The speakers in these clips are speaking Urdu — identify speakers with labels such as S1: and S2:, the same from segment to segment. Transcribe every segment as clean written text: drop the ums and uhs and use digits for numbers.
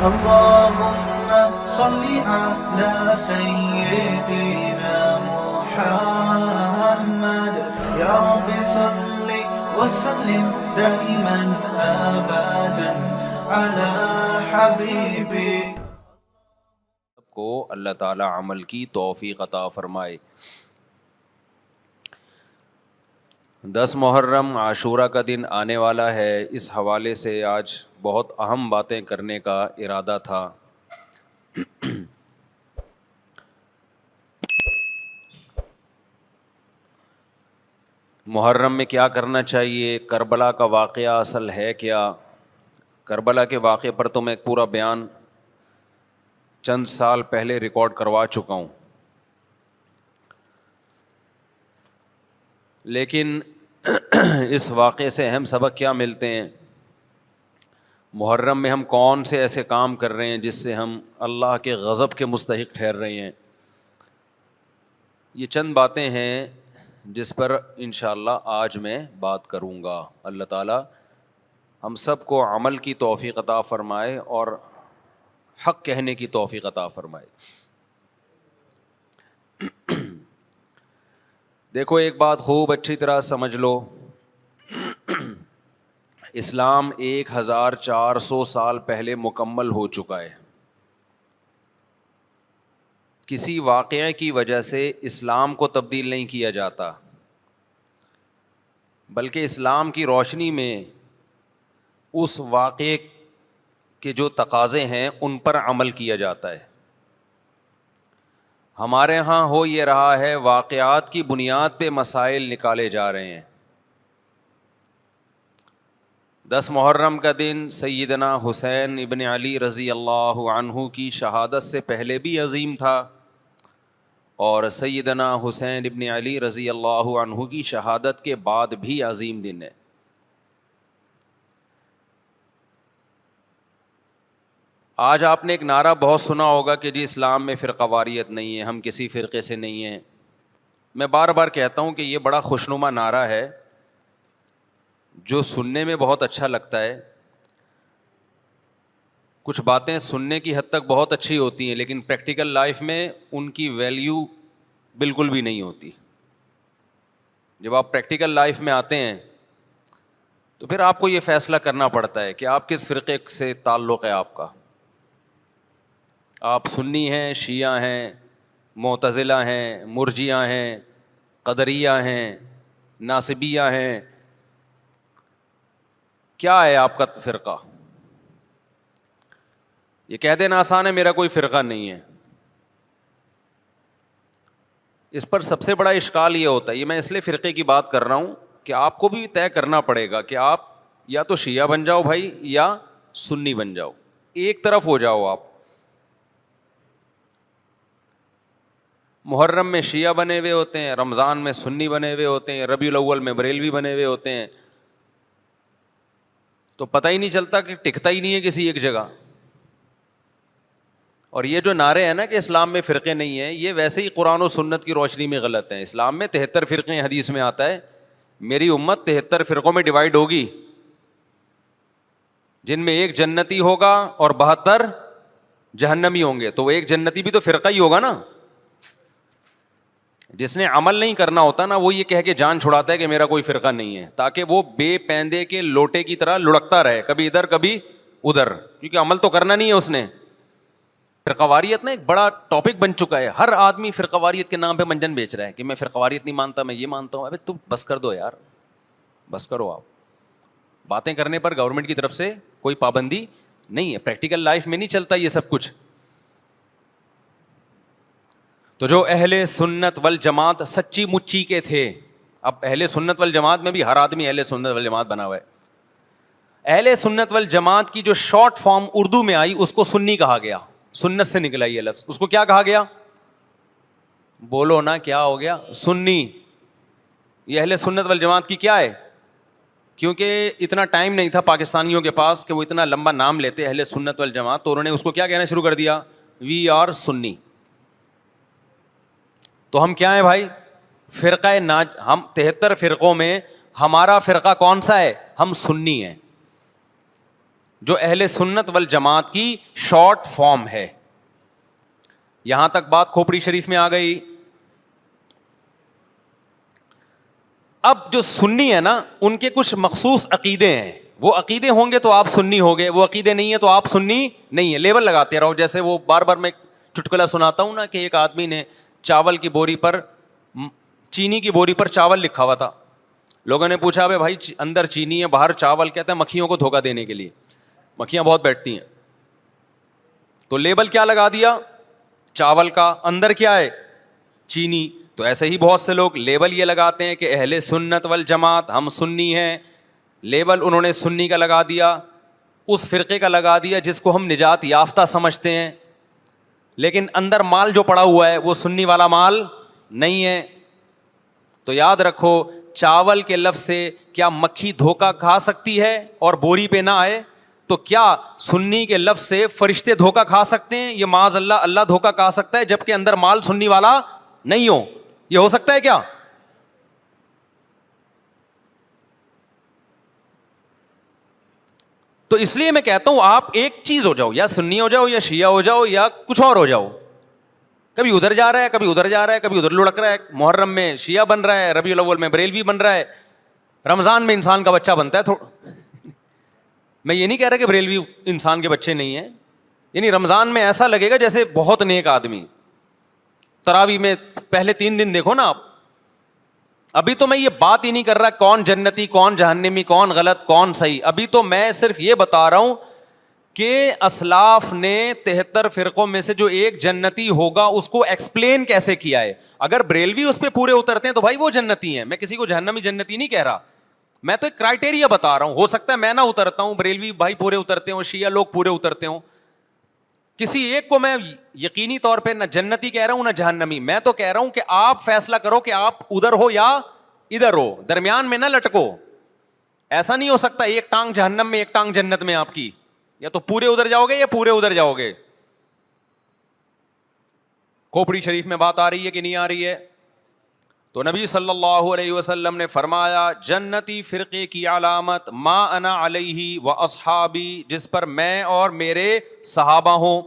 S1: اللهم صل على سيدنا محمد يا رب صل وسلم دائما ابدا على حبيبي.
S2: کو اللہ تعالی عمل کی توفیق عطا فرمائے. 10 محرم عاشورہ کا دن آنے والا ہے. اس حوالے سے آج بہت اہم باتیں کرنے کا ارادہ تھا. محرم میں کیا کرنا چاہیے؟ کربلا کا واقعہ اصل ہے کیا؟ کربلا کے واقعے پر تو میں ایک پورا بیان چند سال پہلے ریکارڈ کروا چکا ہوں، لیکن اس واقعے سے اہم سبق کیا ملتے ہیں؟ محرم میں ہم کون سے ایسے کام کر رہے ہیں جس سے ہم اللہ کے غضب کے مستحق ٹھہر رہے ہیں؟ یہ چند باتیں ہیں جس پر انشاءاللہ آج میں بات کروں گا. اللہ تعالی ہم سب کو عمل کی توفیق عطا فرمائے اور حق کہنے کی توفیق عطا فرمائے. دیکھو ایک بات خوب اچھی طرح سمجھ لو، اسلام 1400 سال پہلے مکمل ہو چکا ہے. کسی واقعے کی وجہ سے اسلام کو تبدیل نہیں کیا جاتا، بلکہ اسلام کی روشنی میں اس واقعے کے جو تقاضے ہیں ان پر عمل کیا جاتا ہے. ہمارے ہاں ہو یہ رہا ہے واقعات کی بنیاد پہ مسائل نکالے جا رہے ہیں. 10 محرم کا دن سیدنا حسین ابن علی رضی اللہ عنہ کی شہادت سے پہلے بھی عظیم تھا، اور سیدنا حسین ابن علی رضی اللہ عنہ کی شہادت کے بعد بھی عظیم دن ہے. آج آپ نے ایک نعرہ بہت سنا ہوگا کہ جی اسلام میں فرقہ واریت نہیں ہے، ہم کسی فرقے سے نہیں ہیں. میں بار بار کہتا ہوں کہ یہ بڑا خوشنما نعرہ ہے جو سننے میں بہت اچھا لگتا ہے. کچھ باتیں سننے کی حد تک بہت اچھی ہوتی ہیں لیکن پریکٹیکل لائف میں ان کی ویلیو بالکل بھی نہیں ہوتی. جب آپ پریکٹیکل لائف میں آتے ہیں تو پھر آپ کو یہ فیصلہ کرنا پڑتا ہے کہ آپ کس فرقے سے تعلق ہے آپ کا. آپ سنی ہیں، شیعہ ہیں، معتزلہ ہیں، مرجیہ ہیں، قدریہ ہیں، ناصبیہ ہیں، کیا ہے آپ کا فرقہ؟ یہ کہہ دینا آسان ہے میرا کوئی فرقہ نہیں ہے. اس پر سب سے بڑا اشکال یہ ہوتا ہے، یہ میں اس لیے فرقے کی بات کر رہا ہوں کہ آپ کو بھی طے کرنا پڑے گا کہ آپ یا تو شیعہ بن جاؤ بھائی یا سنی بن جاؤ، ایک طرف ہو جاؤ آپ. محرم میں شیعہ بنے ہوئے ہوتے ہیں، رمضان میں سنی بنے ہوئے ہوتے ہیں، ربیع الاول میں بریلوی بنے ہوئے ہوتے ہیں، تو پتہ ہی نہیں چلتا کہ ٹکتا ہی نہیں ہے کسی ایک جگہ. اور یہ جو نعرے ہیں نا کہ اسلام میں فرقے نہیں ہیں، یہ ویسے ہی قرآن و سنت کی روشنی میں غلط ہیں. اسلام میں 73 فرقے، حدیث میں آتا ہے میری امت 73 فرقوں میں ڈیوائیڈ ہوگی، جن میں ایک جنتی ہوگا اور 72 جہنمی ہوں گے. تو وہ ایک جنتی بھی تو فرقہ ہی ہوگا نا. جس نے عمل نہیں کرنا ہوتا نا وہ یہ کہہ کے جان چھڑاتا ہے کہ میرا کوئی فرقہ نہیں ہے، تاکہ وہ بے پیندے کے لوٹے کی طرح لڑکتا رہے، کبھی ادھر کبھی ادھر، کیونکہ عمل تو کرنا نہیں ہے اس نے. فرقہ واریت نا ایک بڑا ٹاپک بن چکا ہے. ہر آدمی فرقہ واریت کے نام پہ منجن بیچ رہا ہے کہ میں فرقہ واریت نہیں مانتا، میں یہ مانتا ہوں. ابے تم بس کر دو یار، بس کرو. آپ باتیں کرنے پر گورنمنٹ کی طرف سے کوئی پابندی نہیں ہے، پریکٹیکل لائف میں نہیں چلتا یہ سب کچھ. تو جو اہل سنت والجماعت سچی مچی کے تھے، اب اہل سنت والجماعت میں بھی ہر آدمی اہل سنت والجماعت بنا ہوا ہے. اہل سنت والجماعت کی جو شارٹ فارم اردو میں آئی اس کو سنی کہا گیا، سنت سے نکلا یہ لفظ. اس کو کیا کہا گیا؟ بولو نا کیا ہو گیا؟ سنی. یہ اہل سنت والجماعت کی کیا ہے؟ کیونکہ اتنا ٹائم نہیں تھا پاکستانیوں کے پاس کہ وہ اتنا لمبا نام لیتے اہل سنت والجماعت، تو انہوں نے اس کو کیا کہنا شروع کر دیا؟ وی آر سنی. تو ہم کیا ہیں بھائی؟ فرقہ ہم 73 فرقوں میں ہمارا فرقہ کون سا ہے؟ ہم سنی ہیں. جو اہل سنت والجماعت کی شارٹ فارم ہے. یہاں تک بات کھوپڑی شریف میں آ گئی. اب جو سنی ہے نا, ان کے کچھ مخصوص عقیدے ہیں. وہ عقیدے ہوں گے تو آپ سنی ہوگے, وہ عقیدے نہیں ہیں تو آپ سنی نہیں ہے. لیبل لگاتے رہو. جیسے وہ بار بار میں چٹکلا سناتا ہوں نا کہ ایک آدمی نے چاول کی بوری پر, چینی کی بوری پر چاول لکھا ہوا تھا. لوگوں نے پوچھا بھائی بھائی اندر چینی ہے باہر چاول, کہتا ہے مکھیوں کو دھوکہ دینے کے لیے, مکھیاں بہت بیٹھتی ہیں. تو لیبل کیا لگا دیا چاول کا, اندر کیا ہے چینی. تو ایسے ہی بہت سے لوگ لیبل یہ لگاتے ہیں کہ اہل سنت والجماعت ہم سنی ہیں. لیبل انہوں نے سنی کا لگا دیا, اس فرقے کا لگا دیا جس کو ہم نجات یافتہ سمجھتے ہیں, لیکن اندر مال جو پڑا ہوا ہے وہ سنی والا مال نہیں ہے. تو یاد رکھو, چاول کے لفظ سے کیا مکھی دھوکہ کھا سکتی ہے اور بوری پہ نہ آئے؟ تو کیا سنی کے لفظ سے فرشتے دھوکہ کھا سکتے ہیں؟ یہ معاذ اللہ, اللہ دھوکہ کھا سکتا ہے جبکہ اندر مال سنی والا نہیں ہو. یہ ہو سکتا ہے کیا؟ تو اس لیے میں کہتا ہوں آپ ایک چیز ہو جاؤ, یا سنی ہو جاؤ یا شیعہ ہو جاؤ یا کچھ اور ہو جاؤ. کبھی ادھر جا رہا ہے کبھی ادھر جا رہا ہے, کبھی ادھر لڑک رہا ہے. محرم میں شیعہ بن رہا ہے, ربیع الاول میں بریلوی بن رہا ہے, رمضان میں انسان کا بچہ بنتا ہے. میں یہ نہیں کہہ رہا کہ بریلوی انسان کے بچے نہیں ہیں, یعنی رمضان میں ایسا لگے گا جیسے بہت نیک آدمی. تراویح میں پہلے 3 دن دیکھو نا آپ. ابھی تو میں یہ بات ہی نہیں کر رہا کون جنتی کون جہنمی کون غلط کون صحیح, ابھی تو میں صرف یہ بتا رہا ہوں کہ اسلاف نے 73 فرقوں میں سے جو ایک جنتی ہوگا اس کو ایکسپلین کیسے کیا ہے. اگر بریلوی اس پہ پورے اترتے ہیں تو بھائی وہ جنتی ہیں. میں کسی کو جہنمی جنتی نہیں کہہ رہا, میں تو ایک کرائٹیریا بتا رہا ہوں. ہو سکتا ہے میں نہ اترتا ہوں, بریلوی بھائی پورے اترتے ہوں, شیعہ لوگ پورے اترتے ہوں. کسی ایک کو میں یقینی طور پہ نہ جنتی کہہ رہا ہوں نہ جہنمی. میں تو کہہ رہا ہوں کہ آپ فیصلہ کرو کہ آپ ادھر ہو یا ادھر ہو, درمیان میں نہ لٹکو. ایسا نہیں ہو سکتا ایک ٹانگ جہنم میں ایک ٹانگ جنت میں آپ کی, یا تو پورے ادھر جاؤ گے یا پورے ادھر جاؤ گے. کھوپڑی شریف میں بات آ رہی ہے کہ نہیں آ رہی ہے؟ تو نبی صلی اللہ علیہ وسلم نے فرمایا جنتی فرقے کی علامت ما انا علیہ و اصحابی, جس پر میں اور میرے صحابہ ہوں.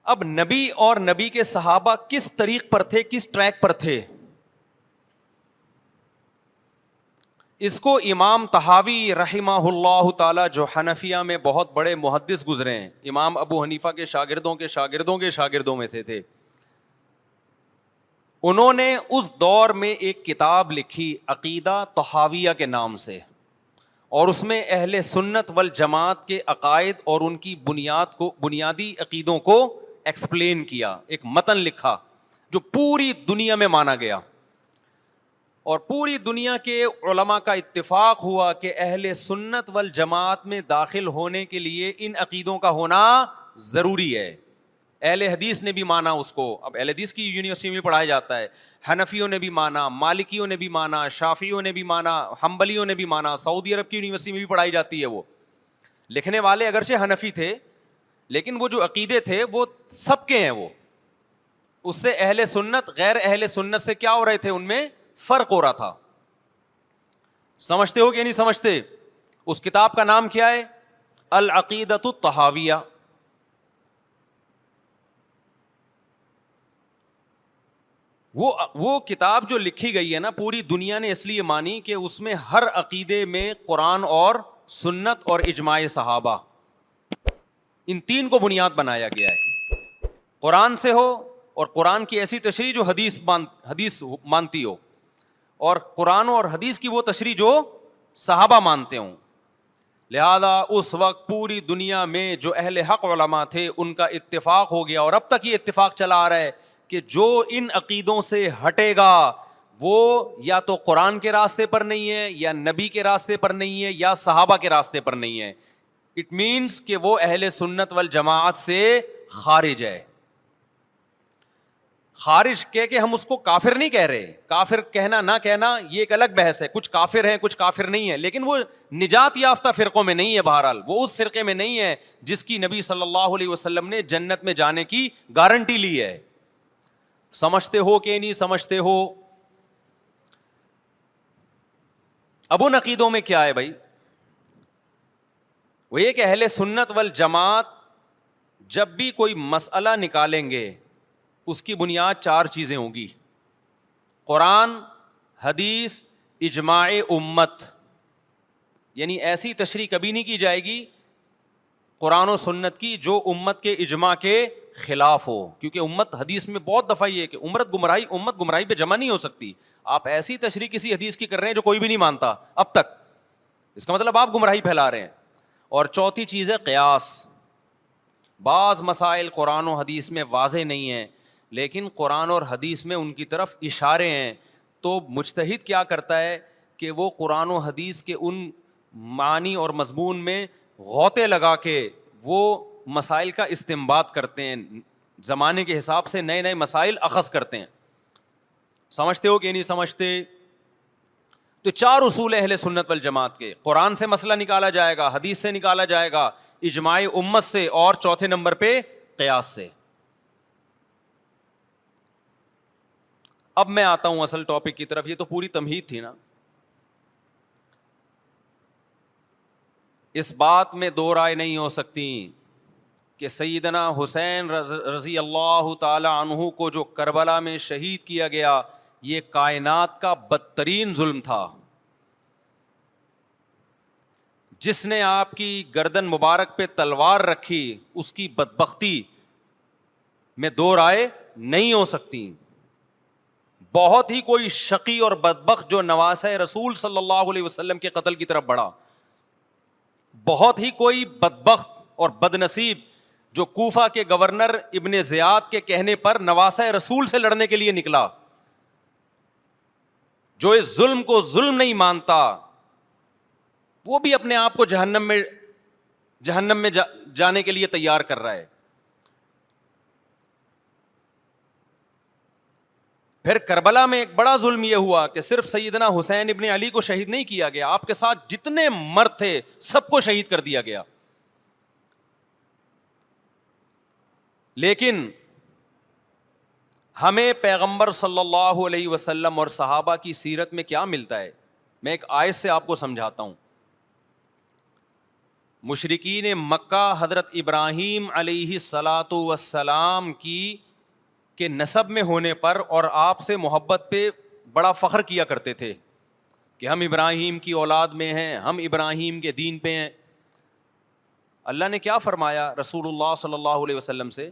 S2: اب نبی اور نبی کے صحابہ کس طریق پر تھے, کس ٹریک پر تھے؟ اس کو امام طحاوی رحمہ اللہ تعالی, جو حنفیہ میں بہت بڑے محدث گزرے ہیں, امام ابو حنیفہ کے شاگردوں کے شاگردوں کے شاگردوں میں تھے. انہوں نے اس دور میں ایک کتاب لکھی عقیدہ طحاویہ کے نام سے, اور اس میں اہل سنت والجماعت کے عقائد اور ان کی بنیادی عقیدوں کو ایکسپلین کیا. ایک متن لکھا جو پوری دنیا میں مانا گیا, اور پوری دنیا کے علماء کا اتفاق ہوا کہ اہل سنت والجماعت میں داخل ہونے کے لیے ان عقیدوں کا ہونا ضروری ہے. اہل حدیث نے بھی مانا اس کو. اب اہل حدیث کی یونیورسٹی میں پڑھایا جاتا ہے. حنفیوں نے بھی مانا, مالکیوں نے بھی مانا, شافعیوں نے بھی مانا, حنبلیوں نے بھی مانا. سعودی عرب کی یونیورسٹی میں بھی پڑھائی جاتی ہے. وہ لکھنے والے اگرچہ حنفی تھے لیکن وہ جو عقیدے تھے وہ سب کے ہیں. وہ اس سے اہل سنت غیر اہل سنت سے کیا ہو رہے تھے, ان میں فرق ہو رہا تھا. سمجھتے ہو کہ نہیں سمجھتے؟ اس کتاب کا نام کیا ہے؟ العقیدۃ الطحاویہ. وہ کتاب جو لکھی گئی ہے نا, پوری دنیا نے اس لیے مانی کہ اس میں ہر عقیدے میں قرآن اور سنت اور اجماع صحابہ, ان 3 کو بنیاد بنایا گیا ہے. قرآن سے ہو, اور قرآن کی ایسی تشریح جو حدیث مانتی ہو, اور قرآن اور حدیث کی وہ تشریح جو صحابہ مانتے ہوں. لہذا اس وقت پوری دنیا میں جو اہل حق علماء تھے ان کا اتفاق ہو گیا, اور اب تک یہ اتفاق چلا آ رہا ہے کہ جو ان عقیدوں سے ہٹے گا وہ یا تو قرآن کے راستے پر نہیں ہے, یا نبی کے راستے پر نہیں ہے, یا صحابہ کے راستے پر نہیں ہے. اٹ مینس کہ وہ اہل سنت والجماعت سے خارج ہے. خارج کہہ کے ہم اس کو کافر نہیں کہہ رہے. کافر کہنا نہ کہنا یہ ایک الگ بحث ہے. کچھ کافر ہیں کچھ کافر نہیں ہے, لیکن وہ نجات یافتہ فرقوں میں نہیں ہے. بہرحال وہ اس فرقے میں نہیں ہے جس کی نبی صلی اللہ علیہ وسلم نے جنت میں جانے کی گارنٹی لی ہے. سمجھتے ہو کہ نہیں سمجھتے ہو؟ اب ان عقیدوں میں کیا ہے بھائی؟ وہ یہ کہ اہل سنت والجماعت جب بھی کوئی مسئلہ نکالیں گے اس کی بنیاد 4 چیزیں ہوں گی: قرآن، حدیث، اجماع امت. یعنی ایسی تشریح کبھی نہیں کی جائے گی قرآن و سنت کی جو امت کے اجماع کے خلاف ہو، کیونکہ امت حدیث میں بہت دفعہ یہ ہے کہ امت گمراہی پہ جمع نہیں ہو سکتی. آپ ایسی تشریح کسی حدیث کی کر رہے ہیں جو کوئی بھی نہیں مانتا اب تک، اس کا مطلب آپ گمراہی پھیلا رہے ہیں. اور چوتھی چیز ہے قیاس. بعض مسائل قرآن و حدیث میں واضح نہیں ہیں لیکن قرآن اور حدیث میں ان کی طرف اشارے ہیں، تو مجتہد کیا کرتا ہے کہ وہ قرآن و حدیث کے ان معنی اور مضمون میں غوطے لگا کے وہ مسائل کا استنباط کرتے ہیں، زمانے کے حساب سے نئے نئے مسائل اخذ کرتے ہیں. سمجھتے ہو کہ نہیں سمجھتے؟ تو 4 اصول اہل سنت والجماعت کے: قرآن سے مسئلہ نکالا جائے گا، حدیث سے نکالا جائے گا، اجماع امت سے، اور چوتھے نمبر پہ قیاس سے. اب میں آتا ہوں اصل ٹاپک کی طرف. یہ تو پوری تمہید تھی نا. اس بات میں 2 رائے نہیں ہو سکتی کہ سیدنا حسین رضی اللہ تعالی عنہ کو جو کربلا میں شہید کیا گیا یہ کائنات کا بدترین ظلم تھا. جس نے آپ کی گردن مبارک پہ تلوار رکھی اس کی بدبختی میں 2 رائے نہیں ہو سکتی. بہت ہی کوئی شقی اور بدبخت جو نواسہ رسول صلی اللہ علیہ وسلم کے قتل کی طرف بڑھا، بہت ہی کوئی بدبخت اور بد نصیب جو کوفہ کے گورنر ابن زیاد کے کہنے پر نواسہ رسول سے لڑنے کے لیے نکلا، جو اس ظلم کو ظلم نہیں مانتا، وہ بھی اپنے آپ کو جہنم میں جانے کے لیے تیار کر رہا ہے. پھر کربلا میں ایک بڑا ظلم یہ ہوا کہ صرف سیدنا حسین ابن علی کو شہید نہیں کیا گیا، آپ کے ساتھ جتنے مرد تھے سب کو شہید کر دیا گیا. لیکن ہمیں پیغمبر صلی اللہ علیہ وسلم اور صحابہ کی سیرت میں کیا ملتا ہے؟ میں ایک آیت سے آپ کو سمجھاتا ہوں. مشرکین مکہ حضرت ابراہیم علیہ الصلاۃ والسلام کے نسب میں ہونے پر اور آپ سے محبت پہ بڑا فخر کیا کرتے تھے کہ ہم ابراہیم کی اولاد میں ہیں، ہم ابراہیم کے دین پہ ہیں. اللہ نے کیا فرمایا رسول اللہ صلی اللہ علیہ وسلم سے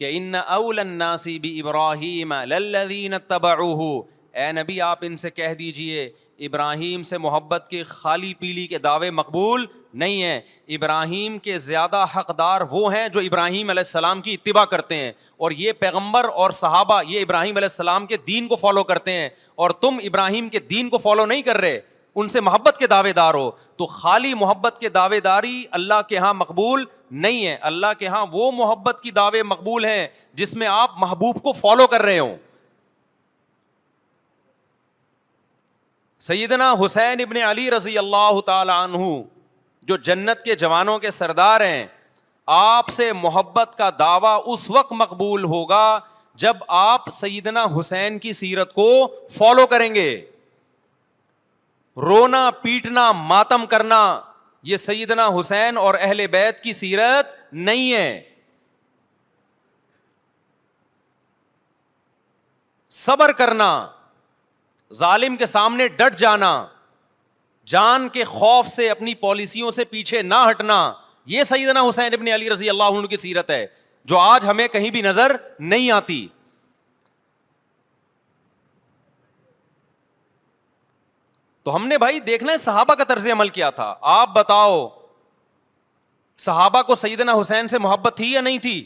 S2: کہ ان اول الناس بابراہیم للذین اتبعوہ، اے نبی آپ ان سے کہہ دیجئے ابراہیم سے محبت کے خالی پیلی کے دعوے مقبول نہیں ہیں. ابراہیم کے زیادہ حقدار وہ ہیں جو ابراہیم علیہ السلام کی اتباع کرتے ہیں، اور یہ پیغمبر اور صحابہ یہ ابراہیم علیہ السلام کے دین کو فالو کرتے ہیں، اور تم ابراہیم کے دین کو فالو نہیں کر رہے، ان سے محبت کے دعوے دار ہو. تو خالی محبت کے دعوے داری اللہ کے ہاں مقبول نہیں ہے. اللہ کے ہاں وہ محبت کی دعوے مقبول ہیں جس میں آپ محبوب کو فالو کر رہے ہوں. سیدنا حسین ابن علی رضی اللہ تعالی عنہ جو جنت کے جوانوں کے سردار ہیں، آپ سے محبت کا دعویٰ اس وقت مقبول ہوگا جب آپ سیدنا حسین کی سیرت کو فالو کریں گے. رونا پیٹنا ماتم کرنا یہ سیدنا حسین اور اہل بیت کی سیرت نہیں ہے. صبر کرنا، ظالم کے سامنے ڈٹ جانا، جان کے خوف سے اپنی پالیسیوں سے پیچھے نہ ہٹنا، یہ سیدنا حسین ابن علی رضی اللہ عنہ کی سیرت ہے جو آج ہمیں کہیں بھی نظر نہیں آتی. تو ہم نے بھائی دیکھنا ہے صحابہ کا طرز عمل کیا تھا. آپ بتاؤ صحابہ کو سیدنا حسین سے محبت تھی یا نہیں تھی؟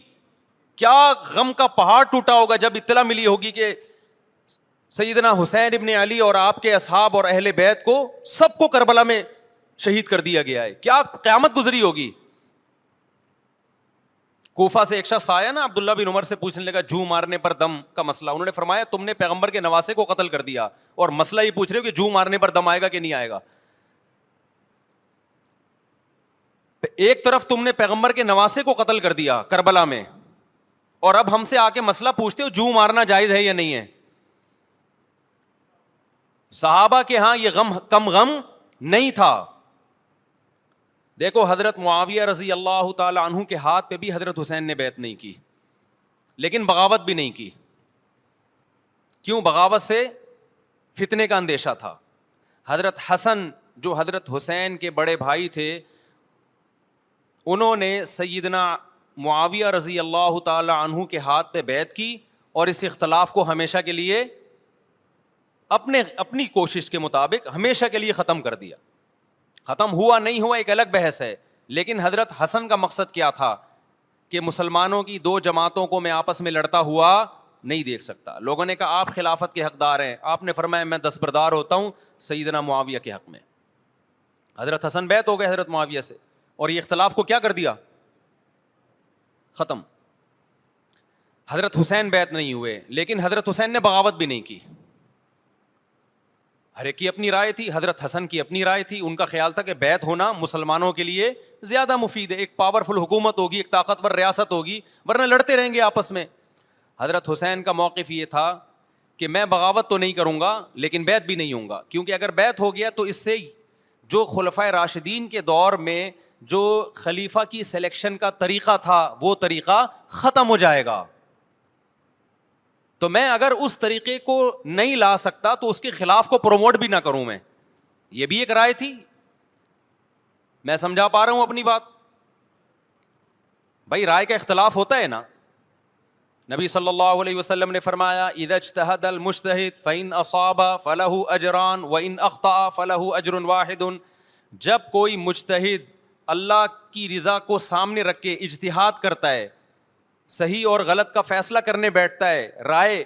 S2: کیا غم کا پہاڑ ٹوٹا ہوگا جب اطلاع ملی ہوگی کہ سیدنا حسین ابن علی اور آپ کے اصحاب اور اہل بیت کو سب کو کربلا میں شہید کر دیا گیا ہے. کیا قیامت گزری ہوگی. کوفہ سے ایک شخص آیا نا عبداللہ بن عمر سے پوچھنے لگا جو مارنے پر دم کا مسئلہ. انہوں نے فرمایا تم نے پیغمبر کے نواسے کو قتل کر دیا اور مسئلہ یہ پوچھ رہے ہو کہ جو مارنے پر دم آئے گا کہ نہیں آئے گا. ایک طرف تم نے پیغمبر کے نواسے کو قتل کر دیا کربلا میں، اور اب ہم سے آ کے مسئلہ پوچھتے ہو جو مارنا جائز ہے یا نہیں ہے. صحابہ کے ہاں یہ غم کم غم نہیں تھا. دیکھو حضرت معاویہ رضی اللہ تعالی عنہ کے ہاتھ پہ بھی حضرت حسین نے بیعت نہیں کی, لیکن بغاوت بھی نہیں کی. کیوں؟ بغاوت سے فتنے کا اندیشہ تھا. حضرت حسن جو حضرت حسین کے بڑے بھائی تھے, انہوں نے سیدنا معاویہ رضی اللہ تعالی عنہ کے ہاتھ پہ بیعت کی اور اس اختلاف کو ہمیشہ کے لیے اپنی کوشش کے مطابق ہمیشہ کے لیے ختم کر دیا. ختم ہوا نہیں ہوا ایک الگ بحث ہے, لیکن حضرت حسن کا مقصد کیا تھا کہ مسلمانوں کی دو جماعتوں کو میں آپس میں لڑتا ہوا نہیں دیکھ سکتا. لوگوں نے کہا آپ خلافت کے حقدار ہیں, آپ نے فرمایا میں دستبردار ہوتا ہوں سیدنا معاویہ کے حق میں. حضرت حسن بیعت ہو گئے حضرت معاویہ سے, اور یہ اختلاف کو کیا کر دیا؟ ختم. حضرت حسین بیعت نہیں ہوئے, لیکن حضرت حسین نے بغاوت بھی نہیں کی. ہر ایک کی اپنی رائے تھی, حضرت حسن کی اپنی رائے تھی. ان کا خیال تھا کہ بیعت ہونا مسلمانوں کے لیے زیادہ مفید ہے, ایک پاورفل حکومت ہوگی, ایک طاقتور ریاست ہوگی, ورنہ لڑتے رہیں گے آپس میں. حضرت حسین کا موقف یہ تھا کہ میں بغاوت تو نہیں کروں گا لیکن بیعت بھی نہیں ہوں گا, کیونکہ اگر بیعت ہو گیا تو اس سے جو خلفائے راشدین کے دور میں جو خلیفہ کی سلیکشن کا طریقہ تھا وہ طریقہ ختم ہو جائے گا. تو میں اگر اس طریقے کو نہیں لا سکتا تو اس کے خلاف کو پروموٹ بھی نہ کروں میں. یہ بھی ایک رائے تھی. میں سمجھا پا رہا ہوں اپنی بات؟ بھائی رائے کا اختلاف ہوتا ہے نا. نبی صلی اللہ علیہ وسلم نے فرمایا اذا اجتہد المجتہد فإن اصاب فلہ اجران وإن اخطأ فلہ اجر واحد. جب کوئی مجتہد اللہ کی رضا کو سامنے رکھ کے اجتہاد کرتا ہے, صحیح اور غلط کا فیصلہ کرنے بیٹھتا ہے, رائے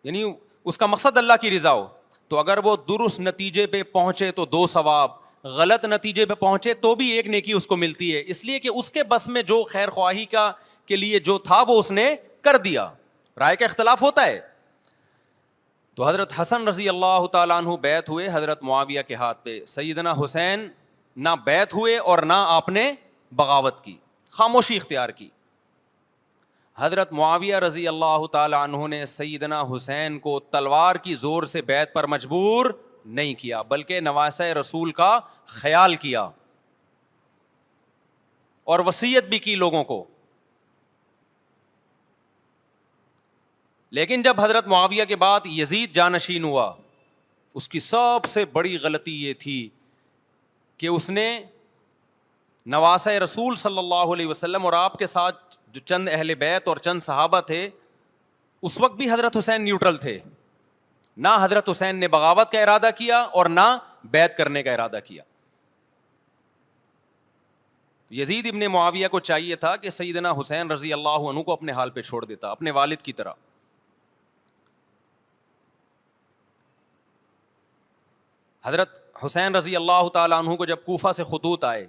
S2: یعنی اس کا مقصد اللہ کی رضا ہو, تو اگر وہ درست نتیجے پہ پہنچے تو 2 ثواب, غلط نتیجے پہ پہنچے تو بھی 1 نیکی اس کو ملتی ہے, اس لیے کہ اس کے بس میں جو خیر خواہی کا کے لیے جو تھا وہ اس نے کر دیا. رائے کا اختلاف ہوتا ہے. تو حضرت حسن رضی اللہ تعالیٰ عنہ بیعت ہوئے حضرت معاویہ کے ہاتھ پہ. سیدنا حسین نہ بیعت ہوئے اور نہ آپ نے بغاوت کی, خاموشی اختیار کی. حضرت معاویہ رضی اللہ تعالیٰ عنہ نے سیدنا حسین کو تلوار کی زور سے بیعت پر مجبور نہیں کیا, بلکہ نواسہ رسول کا خیال کیا اور وصیت بھی کی لوگوں کو. لیکن جب حضرت معاویہ کے بعد یزید جانشین ہوا, اس کی سب سے بڑی غلطی یہ تھی کہ اس نے نواسہ رسول صلی اللہ علیہ وسلم اور آپ کے ساتھ جو چند اہل بیت اور چند صحابہ تھے, اس وقت بھی حضرت حسین نیوٹرل تھے. نہ حضرت حسین نے بغاوت کا ارادہ کیا اور نہ بیعت کرنے کا ارادہ کیا. یزید ابن معاویہ کو چاہیے تھا کہ سیدنا حسین رضی اللہ عنہ کو اپنے حال پہ چھوڑ دیتا, اپنے والد کی طرح. حضرت حسین رضی اللہ تعالیٰ عنہ کو جب کوفہ سے خطوط آئے,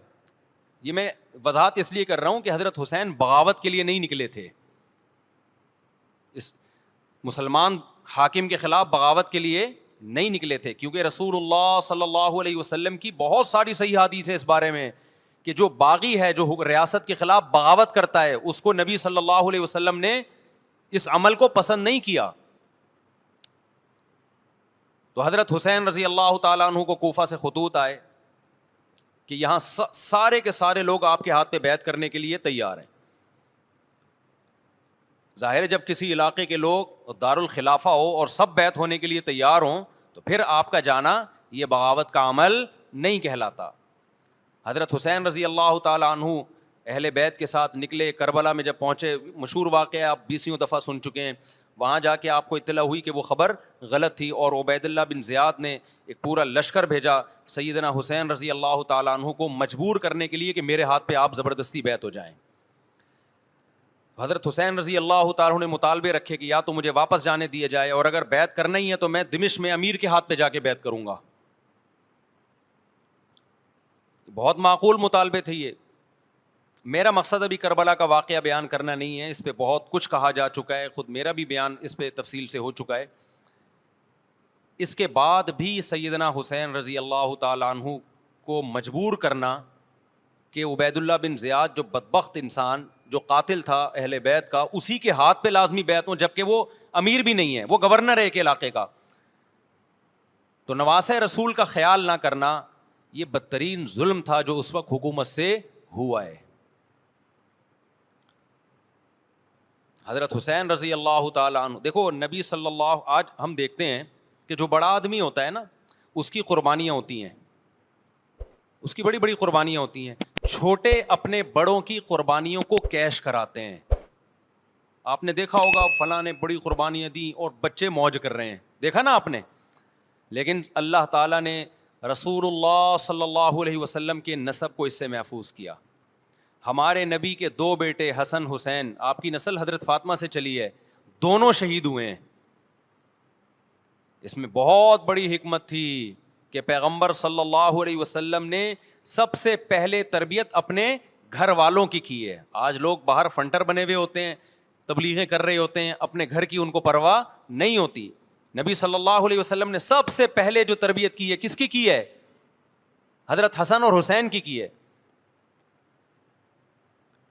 S2: یہ میں وضاحت اس لیے کر رہا ہوں کہ حضرت حسین بغاوت کے لیے نہیں نکلے تھے, اس مسلمان حاکم کے خلاف بغاوت کے لیے نہیں نکلے تھے, کیونکہ رسول اللہ صلی اللہ علیہ وسلم کی بہت ساری صحیح حدیث ہے اس بارے میں کہ جو باغی ہے, جو ریاست کے خلاف بغاوت کرتا ہے, اس کو نبی صلی اللہ علیہ وسلم نے اس عمل کو پسند نہیں کیا. تو حضرت حسین رضی اللہ تعالیٰ عنہ کو کوفہ سے خطوط آئے کہ یہاں سارے کے سارے لوگ آپ کے ہاتھ پہ بیعت کرنے کے لیے تیار ہیں. ظاہر ہے جب کسی علاقے کے لوگ دارالخلافہ ہو اور سب بیعت ہونے کے لیے تیار ہوں تو پھر آپ کا جانا یہ بغاوت کا عمل نہیں کہلاتا. حضرت حسین رضی اللہ تعالیٰ عنہ اہل بیت کے ساتھ نکلے. کربلا میں جب پہنچے, مشہور واقعہ آپ 20 دفعہ سن چکے ہیں, وہاں جا کے آپ کو اطلاع ہوئی کہ وہ خبر غلط تھی اور عبید اللہ بن زیاد نے ایک پورا لشکر بھیجا سیدنا حسین رضی اللہ تعالیٰ عنہ کو مجبور کرنے کے لیے کہ میرے ہاتھ پہ آپ زبردستی بیعت ہو جائیں. حضرت حسین رضی اللہ تعالیٰ عنہ نے مطالبے رکھے کہ یا تو مجھے واپس جانے دیا جائے, اور اگر بیعت کرنا ہی ہے تو میں دمشق میں امیر کے ہاتھ پہ جا کے بیعت کروں گا. بہت معقول مطالبے تھے یہ. میرا مقصد ابھی کربلا کا واقعہ بیان کرنا نہیں ہے, اس پہ بہت کچھ کہا جا چکا ہے, خود میرا بھی بیان اس پہ تفصیل سے ہو چکا ہے. اس کے بعد بھی سیدنا حسین رضی اللہ تعالیٰ عنہ کو مجبور کرنا کہ عبید اللہ بن زیاد جو بدبخت انسان جو قاتل تھا اہل بیت کا, اسی کے ہاتھ پہ لازمی بیعت ہوں, جبکہ وہ امیر بھی نہیں ہے, وہ گورنر ہے ایک علاقے کا. تو نواسہ رسول کا خیال نہ کرنا یہ بدترین ظلم تھا جو اس وقت حکومت سے ہوا ہے. حضرت حسین رضی اللہ تعالیٰ عنہ, دیکھو نبی صلی اللہ, آج ہم دیکھتے ہیں کہ جو بڑا آدمی ہوتا ہے نا, اس کی قربانیاں ہوتی ہیں, اس کی بڑی بڑی قربانیاں ہوتی ہیں. چھوٹے اپنے بڑوں کی قربانیوں کو کیش کراتے ہیں. آپ نے دیکھا ہوگا فلاں نے بڑی قربانیاں دی اور بچے موج کر رہے ہیں, دیکھا نا آپ نے. لیکن اللہ تعالیٰ نے رسول اللہ صلی اللہ علیہ وسلم کے نسب کو اس سے محفوظ کیا. ہمارے نبی کے 2 بیٹے حسن حسین, آپ کی نسل حضرت فاطمہ سے چلی ہے, دونوں شہید ہوئے ہیں. اس میں بہت بڑی حکمت تھی کہ پیغمبر صلی اللہ علیہ وسلم نے سب سے پہلے تربیت اپنے گھر والوں کی ہے. آج لوگ باہر فنٹر بنے ہوئے ہوتے ہیں, تبلیغیں کر رہے ہوتے ہیں, اپنے گھر کی ان کو پرواہ نہیں ہوتی. نبی صلی اللہ علیہ وسلم نے سب سے پہلے جو تربیت کی ہے, کس کی ہے؟ حضرت حسن اور حسین کی ہے.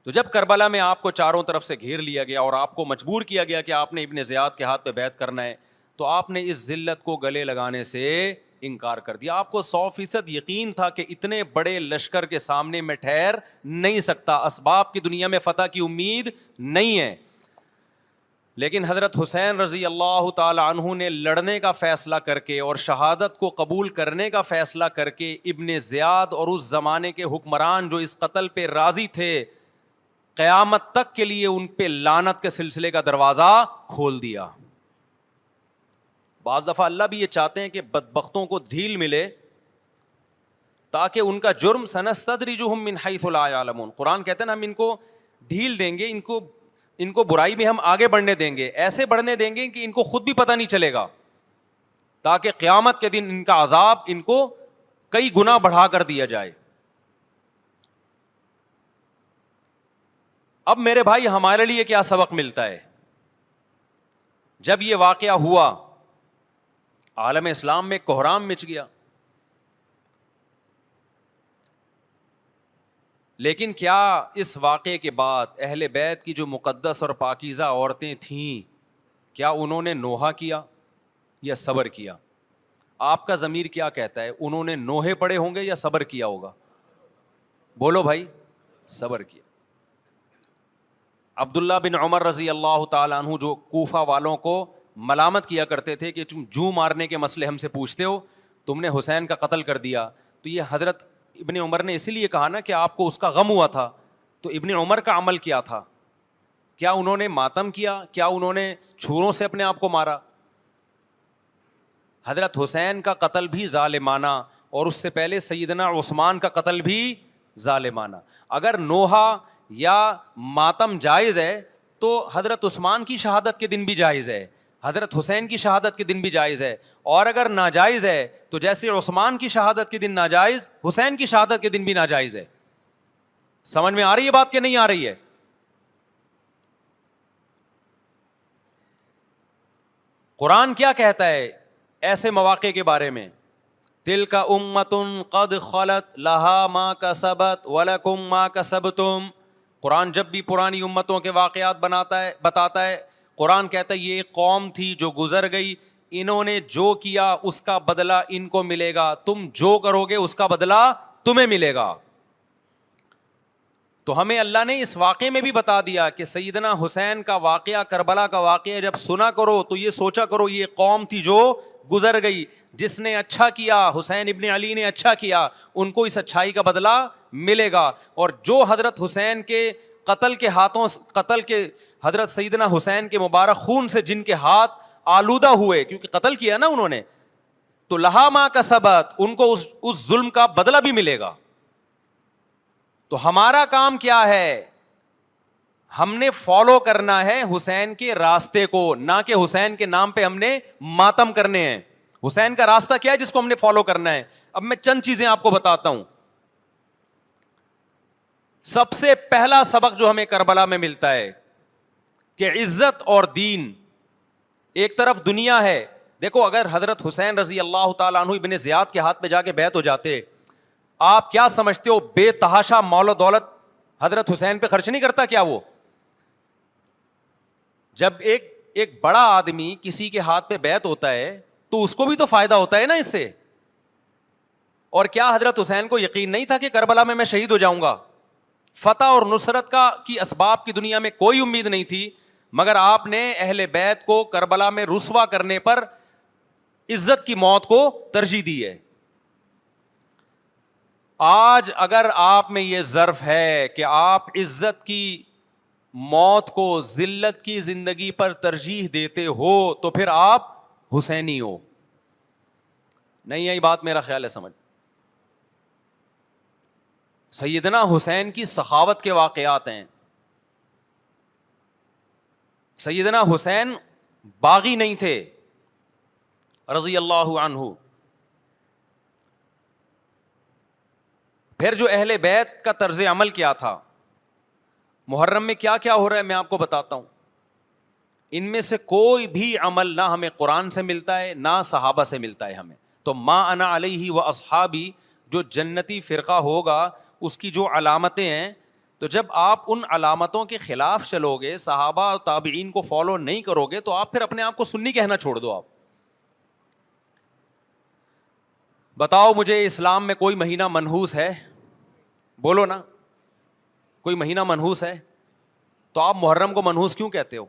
S2: تو جب کربلا میں آپ کو چاروں طرف سے گھیر لیا گیا اور آپ کو مجبور کیا گیا کہ آپ نے ابن زیاد کے ہاتھ پہ بیعت کرنا ہے, تو آپ نے اس ذلت کو گلے لگانے سے انکار کر دیا. آپ کو 100% یقین تھا کہ اتنے بڑے لشکر کے سامنے میں ٹھہر نہیں سکتا, اسباب کی دنیا میں فتح کی امید نہیں ہے. لیکن حضرت حسین رضی اللہ تعالی عنہ نے لڑنے کا فیصلہ کر کے اور شہادت کو قبول کرنے کا فیصلہ کر کے ابن زیاد اور اس زمانے کے حکمران جو اس قتل پہ راضی تھے, قیامت تک کے لیے ان پہ لعنت کے سلسلے کا دروازہ کھول دیا. بعض دفعہ اللہ بھی یہ چاہتے ہیں کہ بدبختوں کو ڈھیل ملے تاکہ ان کا جرم سنستدرجہم من حیث لا یعلمون. قرآن کہتے ہیں نا ہم ان کو ڈھیل دیں گے, ان کو برائی میں ہم آگے بڑھنے دیں گے, ایسے بڑھنے دیں گے کہ ان کو خود بھی پتہ نہیں چلے گا, تاکہ قیامت کے دن ان کا عذاب ان کو کئی گنا بڑھا کر دیا جائے. اب میرے بھائی ہمارے لیے کیا سبق ملتا ہے؟ جب یہ واقعہ ہوا عالم اسلام میں کوہرام مچ گیا, لیکن کیا اس واقعے کے بعد اہل بیت کی جو مقدس اور پاکیزہ عورتیں تھیں, کیا انہوں نے نوحہ کیا یا صبر کیا؟ آپ کا ضمیر کیا کہتا ہے, انہوں نے نوحے پڑے ہوں گے یا صبر کیا ہوگا؟ بولو بھائی, صبر کیا. عبداللہ بن عمر رضی اللہ تعالیٰ عنہ جو کوفہ والوں کو ملامت کیا کرتے تھے کہ تم جو مارنے کے مسئلے ہم سے پوچھتے ہو, تم نے حسین کا قتل کر دیا. تو یہ حضرت ابن عمر نے اسی لیے کہا نا کہ آپ کو اس کا غم ہوا تھا. تو ابن عمر کا عمل کیا تھا؟ کیا انہوں نے ماتم کیا؟ کیا انہوں نے چھروں سے اپنے آپ کو مارا؟ حضرت حسین کا قتل بھی ظالمانہ, اور اس سے پہلے سیدنا عثمان کا قتل بھی ظالمانہ. اگر نوحہ یا ماتم جائز ہے تو حضرت عثمان کی شہادت کے دن بھی جائز ہے, حضرت حسین کی شہادت کے دن بھی جائز ہے. اور اگر ناجائز ہے تو جیسے عثمان کی شہادت کے دن ناجائز, حسین کی شہادت کے دن بھی ناجائز ہے. سمجھ میں آ رہی ہے بات کہ نہیں آ رہی ہے؟ قرآن کیا کہتا ہے ایسے مواقع کے بارے میں؟ تلک امۃ قد خلت لہا ما کسبت ولکم ما کسبتم. قرآن جب بھی پرانی امتوں کے واقعات بتاتا ہے, قرآن کہتا ہے یہ ایک قوم تھی جو گزر گئی, انہوں نے جو کیا اس کا بدلہ ان کو ملے گا, تم جو کرو گے اس کا بدلہ تمہیں ملے گا. تو ہمیں اللہ نے اس واقعے میں بھی بتا دیا کہ سیدنا حسین کا واقعہ, کربلا کا واقعہ جب سنا کرو تو یہ سوچا کرو یہ قوم تھی جو گزر گئی, جس نے اچھا کیا, حسین ابن علی نے اچھا کیا, ان کو اس اچھائی کا بدلہ ملے گا. اور جو حضرت حسین کے قتل کے حضرت سیدنا حسین کے مبارک خون سے جن کے ہاتھ آلودہ ہوئے, کیونکہ قتل کیا نا انہوں نے, تو لہا ما کسبت, ان کو اس ظلم کا بدلہ بھی ملے گا. تو ہمارا کام کیا ہے؟ ہم نے فالو کرنا ہے حسین کے راستے کو, نہ کہ حسین کے نام پہ ہم نے ماتم کرنے ہیں. حسین کا راستہ کیا ہے جس کو ہم نے فالو کرنا ہے؟ اب میں چند چیزیں آپ کو بتاتا ہوں. سب سے پہلا سبق جو ہمیں کربلا میں ملتا ہے کہ عزت اور دین, ایک طرف دنیا ہے. دیکھو اگر حضرت حسین رضی اللہ تعالیٰ عنہ ابن زیاد کے ہاتھ پہ جا کے بیعت ہو جاتے, آپ کیا سمجھتے ہو بے تحاشا مال و دولت حضرت حسین پہ خرچ نہیں کرتا کیا وہ؟ جب ایک بڑا آدمی کسی کے ہاتھ پہ بیعت ہوتا ہے تو اس کو بھی تو فائدہ ہوتا ہے نا اس سے. اور کیا حضرت حسین کو یقین نہیں تھا کہ کربلا میں شہید ہو جاؤں گا؟ فتح اور نصرت کی اسباب کی دنیا میں کوئی امید نہیں تھی، مگر آپ نے اہل بیت کو کربلا میں رسوا کرنے پر عزت کی موت کو ترجیح دی ہے۔ آج اگر آپ میں یہ ظرف ہے کہ آپ عزت کی موت کو ذلت کی زندگی پر ترجیح دیتے ہو تو پھر آپ حسینی ہو۔ نہیں آئی بات؟ میرا خیال ہے سمجھ۔ سیدنا حسین کی سخاوت کے واقعات ہیں۔ سیدنا حسین باغی نہیں تھے رضی اللہ عنہ۔ پھر جو اہل بیت کا طرز عمل کیا تھا، محرم میں کیا کیا ہو رہا ہے میں آپ کو بتاتا ہوں۔ ان میں سے کوئی بھی عمل نہ ہمیں قرآن سے ملتا ہے نہ صحابہ سے ملتا ہے ہمیں۔ تو ما انا علیہ و اصحابی جو جنتی فرقہ ہوگا اس کی جو علامتیں ہیں، تو جب آپ ان علامتوں کے خلاف چلو گے، صحابہ اور تابعین کو فالو نہیں کرو گے، تو آپ پھر اپنے آپ کو سنی کہنا چھوڑ دو۔ آپ بتاؤ مجھے اسلام میں کوئی مہینہ منحوس ہے؟ بولو نا، کوئی مہینہ منحوس ہے؟ تو آپ محرم کو منحوس کیوں کہتے ہو؟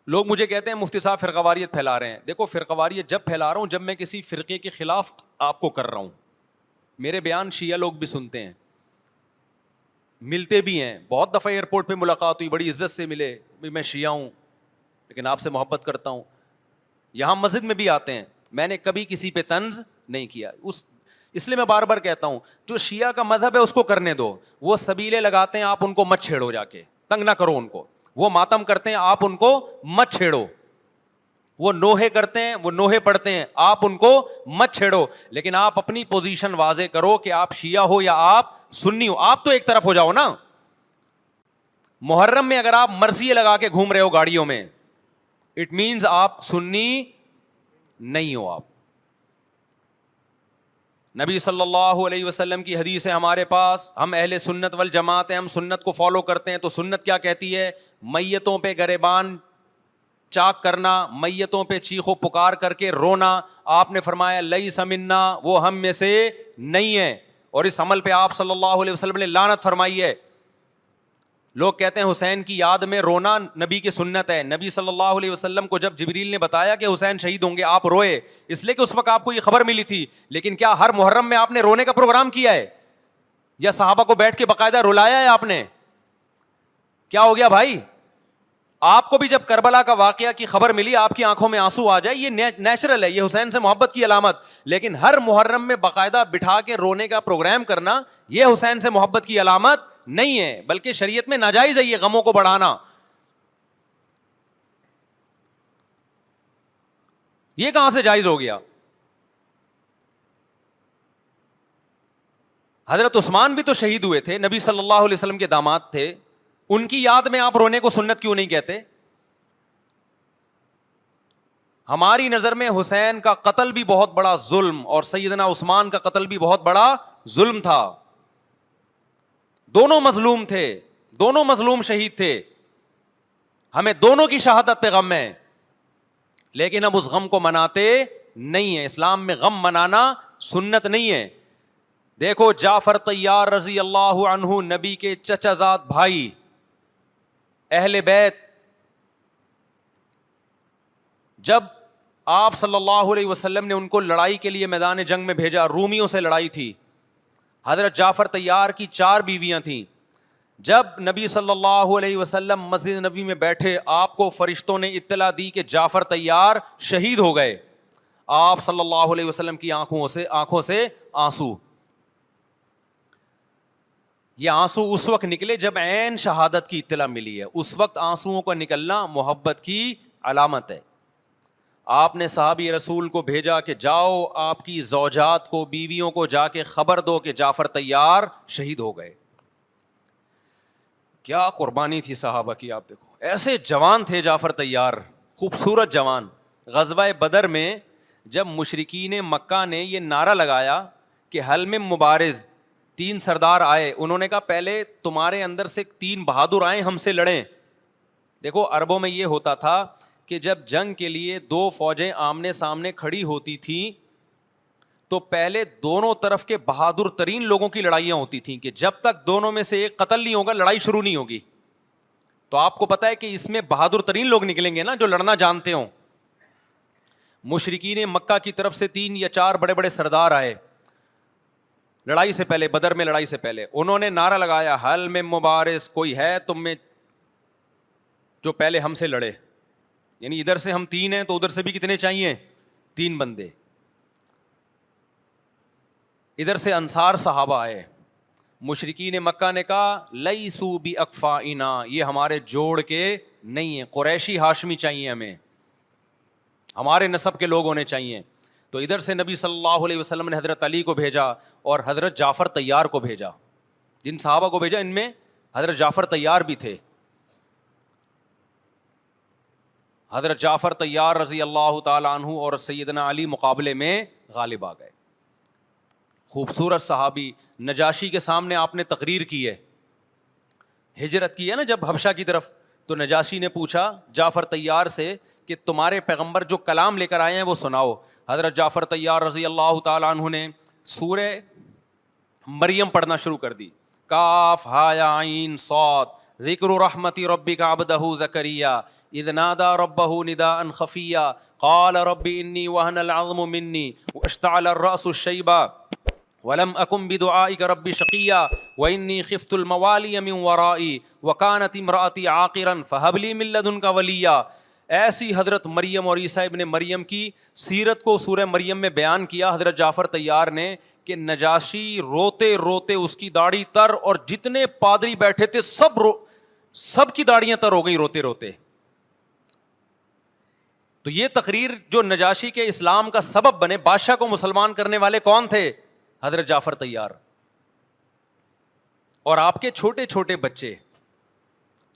S2: لوگ مجھے کہتے ہیں مفتی صاحب فرقہ واریت پھیلا رہے ہیں۔ دیکھو، فرقہ واریت جب پھیلا رہا ہوں جب میں کسی فرقے کے خلاف آپ کو کر رہا ہوں۔ میرے بیان شیعہ لوگ بھی سنتے ہیں، ملتے بھی ہیں، بہت دفعہ ایئرپورٹ پہ ملاقات ہوئی، بڑی عزت سے ملے، میں شیعہ ہوں لیکن آپ سے محبت کرتا ہوں۔ یہاں مسجد میں بھی آتے ہیں، میں نے کبھی کسی پہ طنز نہیں کیا۔ اس لیے میں بار بار کہتا ہوں جو شیعہ کا مذہب ہے اس کو کرنے دو، وہ سبیلے لگاتے ہیں، آپ ان کو مت چھیڑو، جا کے تنگ نہ کرو ان کو۔ وہ ماتم کرتے ہیں، آپ ان کو مت چھیڑو۔ وہ نوحے کرتے ہیں، وہ نوحے پڑھتے ہیں، آپ ان کو مت چھیڑو۔ لیکن آپ اپنی پوزیشن واضح کرو کہ آپ شیعہ ہو یا آپ سنی ہو، آپ تو ایک طرف ہو جاؤ نا۔ محرم میں اگر آپ مرثیے لگا کے گھوم رہے ہو گاڑیوں میں، اٹ مینز آپ سنی نہیں ہو۔ آپ نبی صلی اللہ علیہ وسلم کی حدیث ہے ہمارے پاس، ہم اہل سنت والجماعت ہیں، ہم سنت کو فالو کرتے ہیں۔ تو سنت کیا کہتی ہے؟ میتوں پہ گریبان چاک کرنا، میتوں پہ چیخ و پکار کر کے رونا۔ آپ نے فرمایا لیس منا، وہ ہم میں سے نہیں ہے۔ اور اس عمل پہ آپ صلی اللہ علیہ وسلم نے لعنت فرمائی ہے۔ لوگ کہتے ہیں حسین کی یاد میں رونا نبی کی سنت ہے۔ نبی صلی اللہ علیہ وسلم کو جب جبریل نے بتایا کہ حسین شہید ہوں گے، آپ روئے، اس لیے کہ اس وقت آپ کو یہ خبر ملی تھی۔ لیکن کیا ہر محرم میں آپ نے رونے کا پروگرام کیا ہے؟ یا صحابہ کو بیٹھ کے باقاعدہ رلایا ہے آپ نے؟ کیا ہو گیا بھائی؟ آپ کو بھی جب کربلا کا واقعہ کی خبر ملی، آپ کی آنکھوں میں آنسو آ جائے، یہ نیچرل ہے، یہ حسین سے محبت کی علامت۔ لیکن ہر محرم میں باقاعدہ بٹھا کے رونے کا پروگرام کرنا، یہ حسین سے محبت کی علامت نہیں ہے، بلکہ شریعت میں ناجائز ہے یہ غموں کو بڑھانا۔ یہ کہاں سے جائز ہو گیا؟ حضرت عثمان بھی تو شہید ہوئے تھے، نبی صلی اللہ علیہ وسلم کے داماد تھے، ان کی یاد میں آپ رونے کو سنت کیوں نہیں کہتے؟ ہماری نظر میں حسین کا قتل بھی بہت بڑا ظلم اور سیدنا عثمان کا قتل بھی بہت بڑا ظلم تھا۔ دونوں مظلوم تھے، دونوں مظلوم شہید تھے، ہمیں دونوں کی شہادت پہ غم ہے، لیکن اب اس غم کو مناتے نہیں ہیں۔ اسلام میں غم منانا سنت نہیں ہے۔ دیکھو جعفر طیار رضی اللہ عنہ، نبی کے چچا زاد بھائی، اہل بیت، جب آپ صلی اللہ علیہ وسلم نے ان کو لڑائی کے لیے میدان جنگ میں بھیجا، رومیوں سے لڑائی تھی، حضرت جعفر طیار کی 4 بیویاں تھیں۔ جب نبی صلی اللہ علیہ وسلم مسجد نبی میں بیٹھے، آپ کو فرشتوں نے اطلاع دی کہ جعفر طیار شہید ہو گئے۔ آپ صلی اللہ علیہ وسلم کی آنکھوں سے آنسو، یہ آنسو اس وقت نکلے جب عین شہادت کی اطلاع ملی ہے۔ اس وقت آنسوؤں کا نکلنا محبت کی علامت ہے۔ آپ نے صحابی رسول کو بھیجا کہ جاؤ آپ کی زوجات کو، بیویوں کو جا کے خبر دو کہ جعفر طیار شہید ہو گئے۔ کیا قربانی تھی صحابہ کی! آپ دیکھو، ایسے جوان تھے جعفر طیار، خوبصورت جوان۔ غزوہ بدر میں جب مشرکین مکہ نے یہ نعرہ لگایا کہ حل میں مبارز، 3 سردار آئے، انہوں نے کہا پہلے تمہارے اندر سے 3 بہادر آئیں، ہم سے لڑیں۔ دیکھو عربوں میں یہ ہوتا تھا کہ جب جنگ کے لیے 2 فوجیں آمنے سامنے کھڑی ہوتی تھیں تو پہلے دونوں طرف کے بہادر ترین لوگوں کی لڑائیاں ہوتی تھیں کہ جب تک دونوں میں سے ایک قتل نہیں ہوگا لڑائی شروع نہیں ہوگی. تو آپ کو پتا ہے کہ اس میں بہادر ترین لوگ نکلیں گے نا جو لڑنا جانتے ہوں. مشرکین مکہ کی طرف سے 3 یا 4 بڑے بڑے سردار آئے لڑائی سے پہلے, بدر میں لڑائی سے پہلے. انہوں نے نعرہ لگایا, حل میں مبارز, کوئی ہے تم میں جو پہلے ہم سے لڑے. یعنی ادھر سے ہم 3 ہیں تو ادھر سے بھی کتنے چاہیے, 3 بندے. ادھر سے انصار صحابہ آئے. مشرکین مکہ نے کہا لیسو بی اکفائنا, یہ ہمارے جوڑ کے نہیں ہیں, قریشی ہاشمی چاہیے ہمیں, ہمارے نسب کے لوگ ہونے چاہیے. تو ادھر سے نبی صلی اللہ علیہ وسلم نے حضرت علی کو بھیجا اور حضرت جعفر طیار کو بھیجا. جن صحابہ کو بھیجا ان میں حضرت جعفر طیار بھی تھے. حضرت جعفر طیار رضی اللہ تعالیٰ عنہ اور سیدنا علی مقابلے میں غالب آ گئے. خوبصورت صحابی. نجاشی کے سامنے آپ نے تقریر کی ہے, ہجرت کی ہے نا جب حبشہ کی طرف, تو نجاشی نے پوچھا جعفر طیار سے کہ تمہارے پیغمبر جو کلام لے کر آئے ہیں وہ سناؤ. حضرت جعفر طیار رضی اللہ تعالیٰ عنہ نے سورہ مریم پڑھنا شروع کر دی. کاف ہا یا عین صاد, ذکر رحمت ربک عبدہ زکریا اذ نادى ربه نداء خفيا قال رب اني وهن العظم مني واشتعل الراس شيبا ولم اكن بدعائك رب شقيا واني خفت الموالي من ورائي وكانت امراتي عاقرا فهب لي من لدنك وليا. ایسی حضرت مریم اور عیسیٰ ابن مریم کی سیرت کو سورہ مریم میں بیان کیا حضرت جعفر طیار نے کہ نجاشی روتے روتے اس کی داڑھی تر, اور جتنے پادری بیٹھے تھے سب کی داڑیاں تر ہو گئی روتے روتے. تو یہ تقریر جو نجاشی کے اسلام کا سبب بنے, بادشاہ کو مسلمان کرنے والے کون تھے؟ حضرت جعفر طیار. اور آپ کے چھوٹے چھوٹے بچے,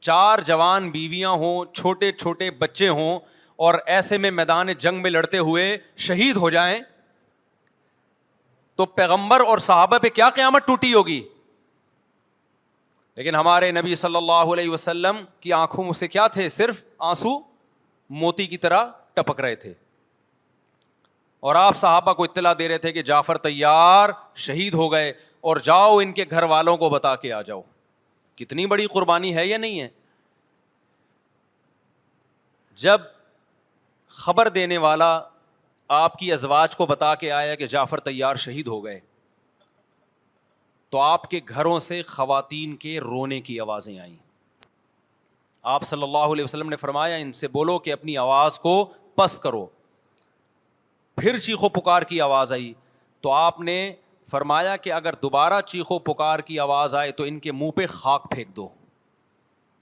S2: 4 جوان بیویاں ہوں, چھوٹے چھوٹے بچے ہوں, اور ایسے میں میدان جنگ میں لڑتے ہوئے شہید ہو جائیں, تو پیغمبر اور صحابہ پہ کیا قیامت ٹوٹی ہوگی. لیکن ہمارے نبی صلی اللہ علیہ وسلم کی آنکھوں سے کیا تھے؟ صرف آنسو موتی کی طرح ٹپک رہے تھے. اور آپ صحابہ کو اطلاع دے رہے تھے کہ جعفر طیار شہید ہو گئے, اور جاؤ ان کے گھر والوں کو بتا کے آ جاؤ. کتنی بڑی قربانی ہے یا نہیں ہے؟ جب خبر دینے والا آپ کی ازواج کو بتا کے آیا کہ جعفر طیار شہید ہو گئے, تو آپ کے گھروں سے خواتین کے رونے کی آوازیں آئیں. آپ صلی اللہ علیہ وسلم نے فرمایا ان سے بولو کہ اپنی آواز کو پست کرو. پھر چیخو پکار کی آواز آئی, تو آپ نے فرمایا کہ اگر دوبارہ چیخو پکار کی آواز آئے تو ان کے منہ پہ خاک پھینک دو.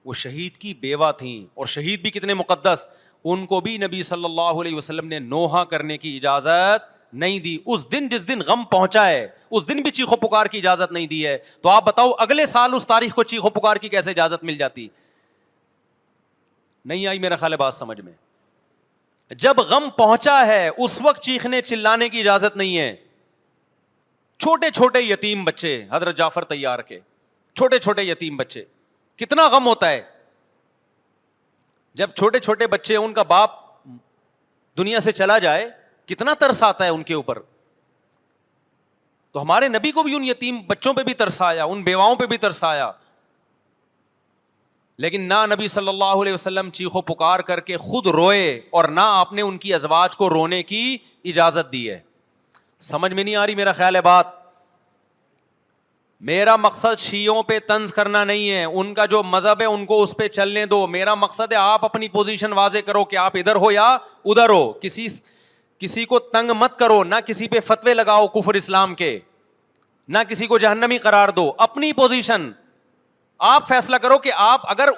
S2: وہ شہید کی بیوہ تھیں, اور شہید بھی کتنے مقدس, ان کو بھی نبی صلی اللہ علیہ وسلم نے نوحہ کرنے کی اجازت نہیں دی. اس دن جس دن غم پہنچا ہے اس دن بھی چیخو پکار کی اجازت نہیں دی ہے. تو آپ بتاؤ اگلے سال اس تاریخ کو چیخو پکار کی کیسے اجازت مل جاتی؟ نہیں آئی میرا خیال ہے بات سمجھ میں. جب غم پہنچا ہے اس وقت چیخنے چلانے کی اجازت نہیں ہے. چھوٹے چھوٹے یتیم بچے, حضرت جعفر طیار کے چھوٹے چھوٹے یتیم بچے, کتنا غم ہوتا ہے جب چھوٹے چھوٹے بچے ان کا باپ دنیا سے چلا جائے, کتنا ترس آتا ہے ان کے اوپر. تو ہمارے نبی کو بھی ان یتیم بچوں پہ بھی ترس آیا, ان بیواؤں پہ بھی ترس آیا. لیکن نہ نبی صلی اللہ علیہ وسلم چیخو پکار کر کے خود روئے, اور نہ آپ نے ان کی ازواج کو رونے کی اجازت دی ہے. سمجھ میں نہیں آ رہی میرا خیال ہے بات. میرا مقصد شیعوں پہ طنز کرنا نہیں ہے, ان کا جو مذہب ہے ان کو اس پہ چلنے دو. میرا مقصد ہے آپ اپنی پوزیشن واضح کرو کہ آپ ادھر ہو یا ادھر ہو. کسی کو تنگ مت کرو, نہ کسی پہ فتوے لگاؤ کفر اسلام کے, نہ کسی کو جہنمی قرار دو. اپنی پوزیشن آپ فیصلہ کرو کہ آپ اگر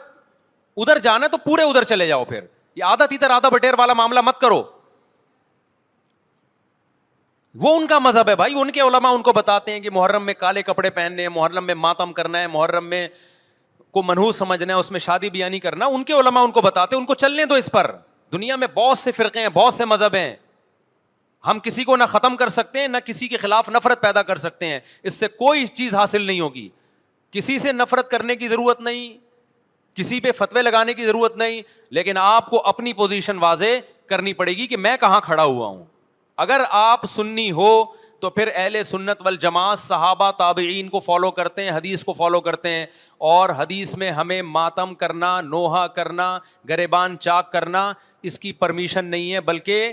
S2: ادھر جانا ہے تو پورے ادھر چلے جاؤ. پھر یہ آدھا تیتر آدھا بٹیر والا معاملہ مت کرو. وہ ان کا مذہب ہے بھائی, ان کے علماء ان کو بتاتے ہیں کہ محرم میں کالے کپڑے پہننے ہیں, محرم میں ماتم کرنا ہے, محرم میں کو منحوس سمجھنا ہے, اس میں شادی بیاہ نہیں کرنا. ان کے علماء ان کو بتاتے ہیں, ان کو چلنے دو اس پر. دنیا میں بہت سے فرقے ہیں, بہت سے مذہب ہیں, ہم کسی کو نہ ختم کر سکتے ہیں نہ کسی کے خلاف نفرت پیدا کر سکتے ہیں. اس سے کوئی چیز حاصل نہیں ہوگی. کسی سے نفرت کرنے کی ضرورت نہیں, کسی پہ فتوے لگانے کی ضرورت نہیں, لیکن آپ کو اپنی پوزیشن واضح کرنی پڑے گی کہ میں کہاں کھڑا ہوا ہوں. اگر آپ سنی ہو تو پھر اہل سنت والجماعت صحابہ تابعین کو فالو کرتے ہیں, حدیث کو فالو کرتے ہیں, اور حدیث میں ہمیں ماتم کرنا, نوحہ کرنا, گریبان چاک کرنا اس کی پرمیشن نہیں ہے, بلکہ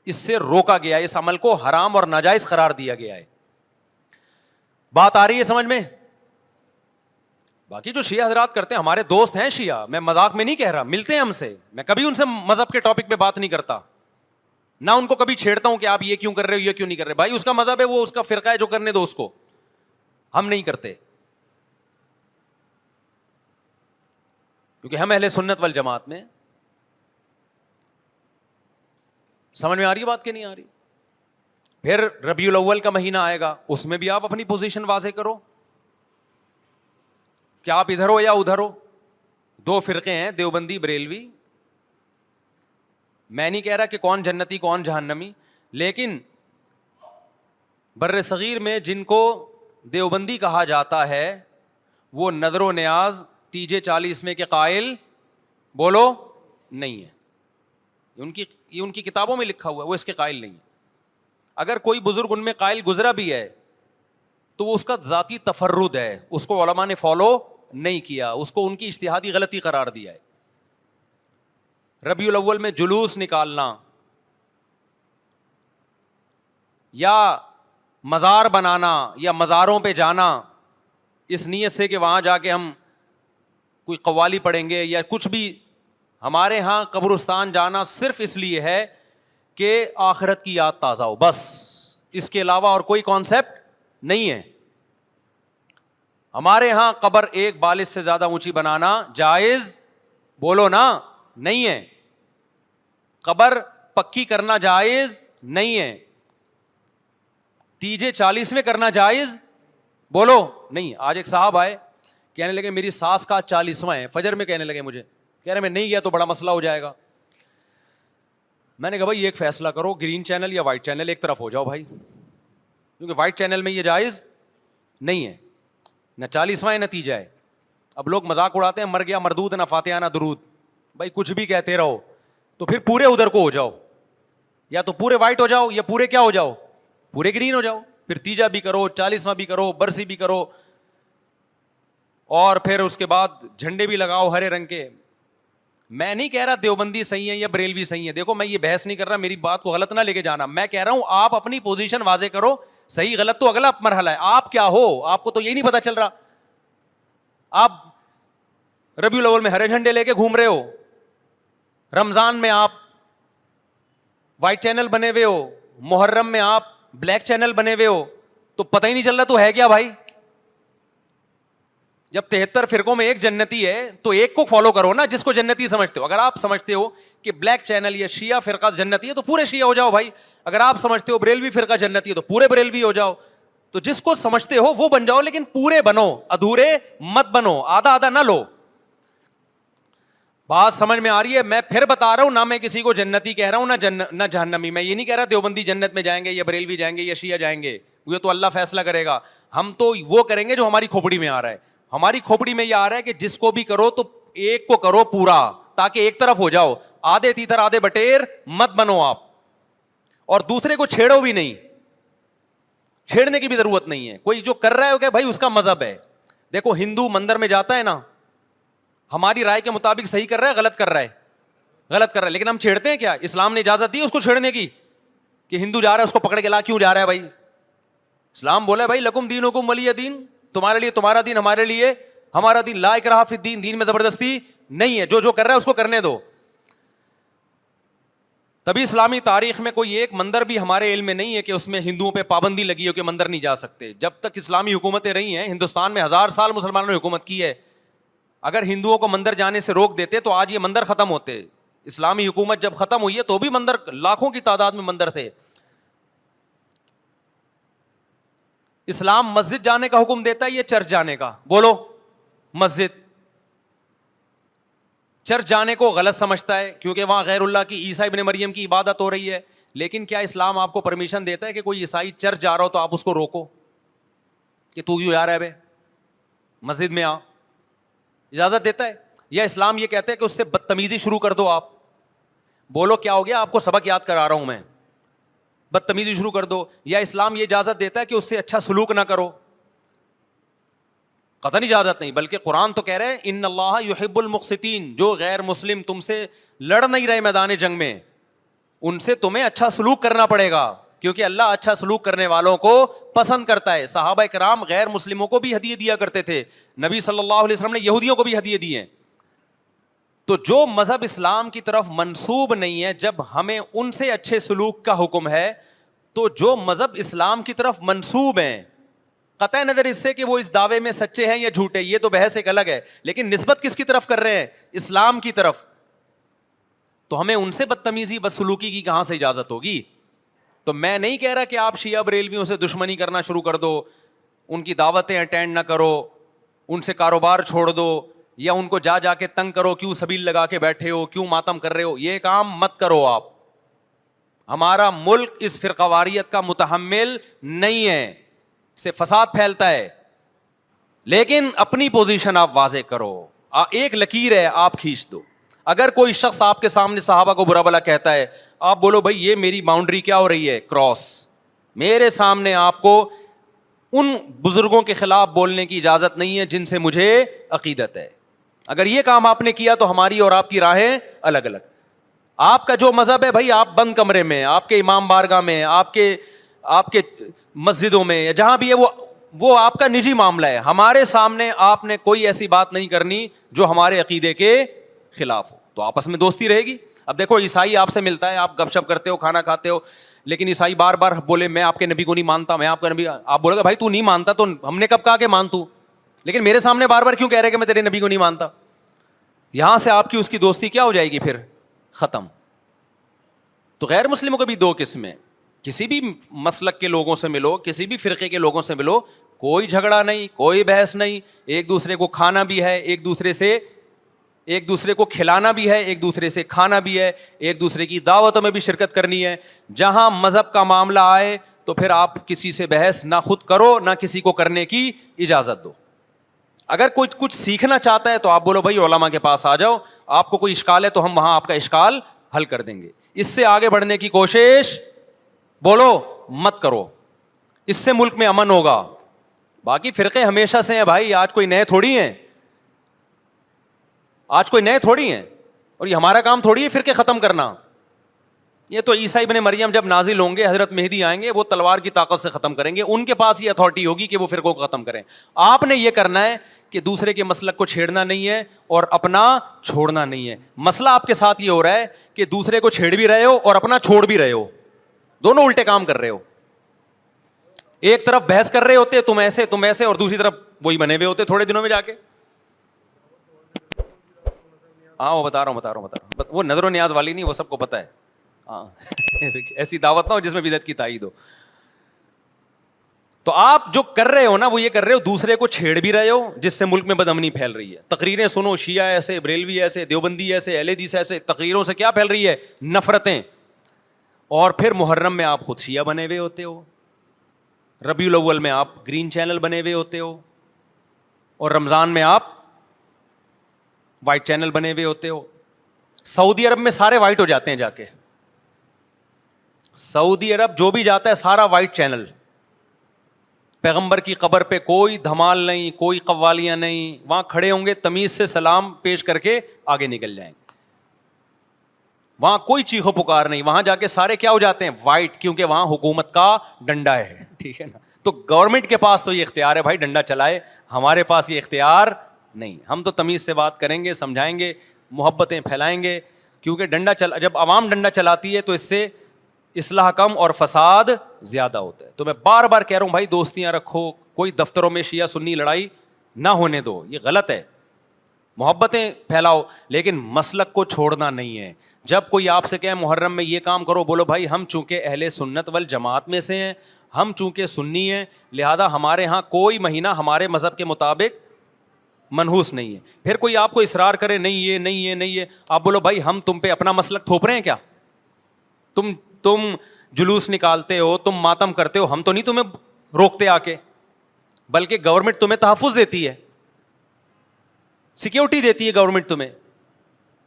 S2: اس سے روکا گیا ہے, اس عمل کو حرام اور ناجائز قرار دیا گیا ہے. بات آ رہی ہے سمجھ میں؟ باقی جو شیعہ حضرات کرتے ہیں, ہمارے دوست ہیں شیعہ, میں مذاق میں نہیں کہہ رہا, ملتے ہیں ہم سے, میں کبھی ان سے مذہب کے ٹاپک پہ بات نہیں کرتا, نہ ان کو کبھی چھیڑتا ہوں کہ آپ یہ کیوں کر رہے ہو, یہ کیوں نہیں کر رہے. بھائی اس کا مذہب ہے, وہ اس کا فرقہ ہے, جو کرنے دو اس کو, ہم نہیں کرتے, کیونکہ ہم اہل سنت والجماعت میں. سمجھ میں آ رہی ہے بات کہ نہیں آ رہی؟ پھر ربیع الاول کا مہینہ آئے گا, اس میں بھی آپ اپنی پوزیشن واضح کرو کہ آپ ادھر ہو یا ادھر ہو. دو فرقے ہیں, دیوبندی بریلوی. میں نہیں کہہ رہا کہ کون جنتی کون جہنمی, لیکن بر صغیر میں جن کو دیوبندی کہا جاتا ہے وہ نظر و نیاز تیجے 40 میں کے قائل بولو نہیں ہے. یہ ان کی کتابوں میں لکھا ہوا ہے, وہ اس کے قائل نہیں ہے. اگر کوئی بزرگ ان میں قائل گزرا بھی ہے تو وہ اس کا ذاتی تفرد ہے, اس کو علماء نے فالو نہیں کیا, اس کو ان کی اجتہادی غلطی قرار دیا ہے. ربیع الاول میں جلوس نکالنا یا مزار بنانا یا مزاروں پہ جانا اس نیت سے کہ وہاں جا کے ہم کوئی قوالی پڑھیں گے یا کچھ بھی, ہمارے ہاں قبرستان جانا صرف اس لیے ہے کہ آخرت کی یاد تازہ ہو, بس اس کے علاوہ اور کوئی کانسیپٹ نہیں ہے. ہمارے ہاں قبر ایک بالش سے زیادہ اونچی بنانا جائز بولو نا نہیں ہے, قبر پکی کرنا جائز نہیں ہے, تیجے 40 میں کرنا جائز بولو نہیں. آج ایک صاحب آئے, کہنے لگے میری ساس کا 40واں ہے, فجر میں کہنے لگے مجھے, کہہ رہے میں نہیں گیا تو بڑا مسئلہ ہو جائے گا. میں نے کہا بھائی ایک فیصلہ کرو, گرین چینل یا وائٹ چینل, ایک طرف ہو جاؤ بھائی, کیونکہ وائٹ چینل میں یہ جائز نہیں ہے, نہ 40واں ہے نہ تیجا ہے. اب لوگ مذاق اڑاتے ہیں, مر گیا مردود نہ فاتحہ نہ درود. بھائی کچھ بھی کہتے رہو تو پھر پورے ادھر کو ہو جاؤ, یا تو پورے وائٹ ہو جاؤ یا پورے کیا ہو جاؤ, پورے گرین ہو جاؤ. پھر تیجا بھی کرو, 40واں بھی کرو, برسی بھی کرو, اور پھر اس کے بعد جھنڈے بھی لگاؤ ہرے رنگ کے. میں نہیں کہہ رہا دیوبندی صحیح ہے یا بریلوی صحیح ہے, دیکھو میں یہ بحث نہیں کر رہا, میری بات کو غلط نہ لے کے جانا. میں کہہ رہا ہوں آپ اپنی پوزیشن واضح کرو, صحیح غلط تو اگلا مرحلہ ہے, آپ کیا ہو آپ کو تو یہی نہیں پتا چل رہا. آپ ربیع الاول میں ہرے جھنڈے لے کے گھوم رہے ہو, رمضان میں آپ وائٹ چینل بنے ہوئے ہو, محرم میں آپ بلیک چینل بنے ہوئے ہو, تو پتہ ہی نہیں چل رہا تو ہے کیا بھائی. جب 73 فرقوں میں ایک جنتی ہے تو ایک کو فالو کرو نا جس کو جنتی سمجھتے ہو. اگر آپ سمجھتے ہو کہ بلیک چینل یا شیعہ فرقہ جنتی ہے تو پورے شیعہ ہو جاؤ بھائی. اگر آپ سمجھتے ہو بریلوی فرقہ جنتی ہے تو پورے بریلوی ہو جاؤ. تو جس کو سمجھتے ہو وہ بن جاؤ, لیکن پورے بنو, ادھورے مت بنو, آدھا آدھا نہ لو. بات سمجھ میں آ رہی ہے؟ میں پھر بتا رہا ہوں, نہ میں کسی کو جنتی کہہ رہا ہوں نہ جہنمی. میں یہ نہیں کہہ رہا دیوبندی جنت میں جائیں گے یا بریلوی جائیں گے یا شیعہ جائیں گے, یہ تو اللہ فیصلہ کرے گا. ہم تو وہ کریں گے جو ہماری کھوپڑی میں آ رہا ہے. ہماری کھوپڑی میں یہ آ رہا ہے کہ جس کو بھی کرو تو ایک کو کرو پورا, تاکہ ایک طرف ہو جاؤ. آدھے تیتر آدھے بٹیر مت بنو آپ, اور دوسرے کو چھیڑو بھی نہیں, چھیڑنے کی بھی ضرورت نہیں ہے. کوئی جو کر رہا ہے کہ بھائی اس کا مذہب ہے. دیکھو ہندو مندر میں جاتا ہے نا, ہماری رائے کے مطابق صحیح کر رہا ہے غلط کر رہا ہے, غلط کر رہا ہے, لیکن ہم چھیڑتے ہیں کیا؟ اسلام نے اجازت دی اس کو چھیڑنے کی کہ ہندو جا رہا ہے اس کو پکڑ کے لا کیوں جا رہا ہے بھائی؟ اسلام بولا بھائی لکم دینکم ولی دین, تمہارے لیے تمہارا دین, ہمارے لیے ہمارا دین. لا اکراہ فی الدین, دین میں زبردستی نہیں ہے, جو کر رہا ہے اس کو کرنے دو. تبھی اسلامی تاریخ میں کوئی ایک مندر بھی ہمارے علم میں نہیں ہے کہ اس میں ہندوؤں پہ پابندی لگی ہو کہ مندر نہیں جا سکتے. جب تک اسلامی حکومتیں رہی ہیں, ہندوستان میں 1000 سال مسلمانوں نے حکومت کی ہے. اگر ہندوؤں کو مندر جانے سے روک دیتے تو آج یہ مندر ختم ہوتے. اسلامی حکومت جب ختم ہوئی ہے تو بھی مندر لاکھوں کی تعداد میں مندر تھے. اسلام مسجد جانے کا حکم دیتا ہے یا چرچ جانے کا؟ بولو. مسجد. چرچ جانے کو غلط سمجھتا ہے کیونکہ وہاں غیر اللہ کی, عیسیٰ ابن مریم کی عبادت ہو رہی ہے. لیکن کیا اسلام آپ کو پرمیشن دیتا ہے کہ کوئی عیسائی چرچ جا رہا ہو تو آپ اس کو روکو کہ تو کیوں جا رہا ہے بے, مسجد میں آ؟ اجازت دیتا ہے؟ یا اسلام یہ کہتا ہے کہ اس سے بدتمیزی شروع کر دو آپ؟ بولو کیا ہو گیا؟ آپ کو سبق یاد کرا رہا ہوں میں. بدتمیزی شروع کر دو, یا اسلام یہ اجازت دیتا ہے کہ اس سے اچھا سلوک نہ کرو؟ قطعاً اجازت نہیں, بلکہ قرآن تو کہہ رہے ہیں ان اللہ یحب المقسطین, جو غیر مسلم تم سے لڑ نہیں رہے میدان جنگ میں, ان سے تمہیں اچھا سلوک کرنا پڑے گا, کیونکہ اللہ اچھا سلوک کرنے والوں کو پسند کرتا ہے. صحابہ کرام غیر مسلموں کو بھی ہدیے دیا کرتے تھے, نبی صلی اللہ علیہ وسلم نے یہودیوں کو بھی ہدیے دیے ہیں. تو جو مذہب اسلام کی طرف منسوب نہیں ہے, جب ہمیں ان سے اچھے سلوک کا حکم ہے, تو جو مذہب اسلام کی طرف منسوب ہیں, قطع نظر اس سے کہ وہ اس دعوے میں سچے ہیں یا جھوٹے, یہ تو بحث ایک الگ ہے, لیکن نسبت کس کی طرف کر رہے ہیں؟ اسلام کی طرف. تو ہمیں ان سے بدتمیزی بدسلوکی کی کہاں سے اجازت ہوگی؟ تو میں نہیں کہہ رہا کہ آپ شیعہ بریلویوں سے دشمنی کرنا شروع کر دو, ان کی دعوتیں اٹینڈ نہ کرو, ان سے کاروبار چھوڑ دو, یا ان کو جا جا کے تنگ کرو, کیوں سبیل لگا کے بیٹھے ہو, کیوں ماتم کر رہے ہو, یہ کام مت کرو آپ. ہمارا ملک اس فرقہ واریت کا متحمل نہیں ہے, سے فساد پھیلتا ہے. لیکن اپنی پوزیشن آپ واضح کرو, ایک لکیر ہے آپ کھینچ دو. اگر کوئی شخص آپ کے سامنے صحابہ کو برا بھلا کہتا ہے, آپ بولو بھائی یہ میری باؤنڈری کیا ہو رہی ہے, کراس. میرے سامنے آپ کو ان بزرگوں کے خلاف بولنے کی اجازت نہیں ہے جن سے مجھے عقیدت ہے. اگر یہ کام آپ نے کیا تو ہماری اور آپ کی راہیں الگ الگ. آپ کا جو مذہب ہے بھائی, آپ بند کمرے میں, آپ کے امام بارگاہ میں, آپ کے مسجدوں میں, یا جہاں بھی ہے, وہ آپ کا نجی معاملہ ہے. ہمارے سامنے آپ نے کوئی ایسی بات نہیں کرنی جو ہمارے عقیدے کے خلاف ہو, تو آپس میں دوستی رہے گی. اب دیکھو عیسائی آپ سے ملتا ہے, آپ گپ شپ کرتے ہو, کھانا کھاتے ہو, لیکن عیسائی بار بار بولے میں آپ کے نبی کو نہیں مانتا, میں آپ کا نبی, آپ بولے گا بھائی تو نہیں مانتا تو ہم نے کب کہا کہ مان تو, لیکن میرے سامنے بار بار کیوں کہہ رہے کہ میں تیرے نبی کو نہیں مانتا؟ یہاں سے آپ کی اس کی دوستی کیا ہو جائے گی پھر؟ ختم. تو غیر مسلموں کو بھی دو قسمیں, کسی بھی مسلک کے لوگوں سے ملو, کسی بھی فرقے کے لوگوں سے ملو, کوئی جھگڑا نہیں, کوئی بحث نہیں, ایک دوسرے کو کھانا بھی ہے, ایک دوسرے کو کھلانا بھی ہے, ایک دوسرے سے کھانا بھی ہے, ایک دوسرے کی دعوتوں میں بھی شرکت کرنی ہے. جہاں مذہب کا معاملہ آئے تو پھر آپ کسی سے بحث نہ خود کرو, نہ کسی کو کرنے کی اجازت دو. اگر کوئی کچھ سیکھنا چاہتا ہے تو آپ بولو بھائی علماء کے پاس آ جاؤ, آپ کو کوئی اشکال ہے تو ہم وہاں آپ کا اشکال حل کر دیں گے. اس سے آگے بڑھنے کی کوشش بولو مت کرو, اس سے ملک میں امن ہوگا. باقی فرقے ہمیشہ سے ہیں بھائی, آج کوئی نئے تھوڑی ہیں, اور یہ ہمارا کام تھوڑی ہے فرقے ختم کرنا. یہ تو عیسیٰ ابن مریم جب نازل ہوں گے, حضرت مہدی آئیں گے, وہ تلوار کی طاقت سے ختم کریں گے, ان کے پاس یہ اتھارٹی ہوگی کہ وہ فرقوں کو ختم کریں. آپ نے یہ کرنا ہے کہ دوسرے کے مسلک کو چھیڑنا نہیں ہے اور اپنا چھوڑنا نہیں ہے. مسئلہ آپ کے ساتھ یہ ہو رہا ہے کہ دوسرے کو چھیڑ بھی رہے ہو اور اپنا چھوڑ بھی رہے ہو, دونوں الٹے کام کر رہے ہو. ایک طرف بحث کر رہے ہوتے تم ایسے, اور دوسری طرف وہی بنے ہوئے ہوتے تھوڑے دنوں میں جا کے. ہاں وہ بتا رہا ہوں, وہ نظر و نیاز والی نہیں, وہ سب کو پتا ہے. ہاں ایسی دعوت نہ ہو جس میں بدعت کی تائید ہو. تو آپ جو کر رہے ہو نا, وہ یہ کر رہے ہو دوسرے کو چھیڑ بھی رہے ہو, جس سے ملک میں بدامنی پھیل رہی ہے. تقریریں سنو, شیعہ ایسے, بریلوی ایسے, دیوبندی ایسے, اہل حدیث ایسے, تقریروں سے کیا پھیل رہی ہے؟ نفرتیں. اور پھر محرم میں آپ خود شیعہ بنے ہوئے ہوتے ہو, ربیع الاول میں آپ گرین چینل بنے ہوئے ہوتے ہو, اور رمضان میں آپ وائٹ چینل بنے ہوئے ہوتے ہو. سعودی عرب میں سارے وائٹ ہو جاتے ہیں جا کے, سعودی عرب جو بھی جاتا ہے سارا وائٹ چینل. پیغمبر کی قبر پہ کوئی دھمال نہیں, کوئی قوالیاں نہیں, وہاں کھڑے ہوں گے تمیز سے سلام پیش کر کے آگے نکل جائیں گے. وہاں کوئی چیخو پکار نہیں, وہاں جا کے سارے کیا ہو جاتے ہیں؟ وائٹ, کیونکہ وہاں حکومت کا ڈنڈا ہے. ٹھیک ہے نا, تو گورنمنٹ کے پاس تو یہ اختیار ہے بھائی ڈنڈا چلائے, ہمارے پاس یہ اختیار نہیں. ہم تو تمیز سے بات کریں گے, سمجھائیں گے, محبتیں پھیلائیں گے, کیونکہ جب عوام ڈنڈا چلاتی ہے تو اس سے اصلاح کم اور فساد زیادہ ہوتا ہے. تو میں بار بار کہہ رہا ہوں بھائی دوستیاں رکھو, کوئی دفتروں میں شیعہ سنی لڑائی نہ ہونے دو, یہ غلط ہے. محبتیں پھیلاؤ لیکن مسلک کو چھوڑنا نہیں ہے. جب کوئی آپ سے کہے محرم میں یہ کام کرو, بولو بھائی ہم چونکہ اہل سنت والجماعت میں سے ہیں, ہم چونکہ سنی ہیں, لہذا ہمارے ہاں کوئی مہینہ ہمارے مذہب کے مطابق منحوس نہیں ہے. پھر کوئی آپ کو اصرار کرے نہیں یہ نہیں یہ نہیں ہے, آپ بولو بھائی ہم تم پہ اپنا مسلک تھوپ رہے ہیں کیا؟ تم جلوس نکالتے ہو, تم ماتم کرتے ہو, ہم تو نہیں تمہیں روکتے آ کے, بلکہ گورنمنٹ تمہیں تحفظ دیتی ہے, سیکیورٹی دیتی ہے گورنمنٹ تمہیں.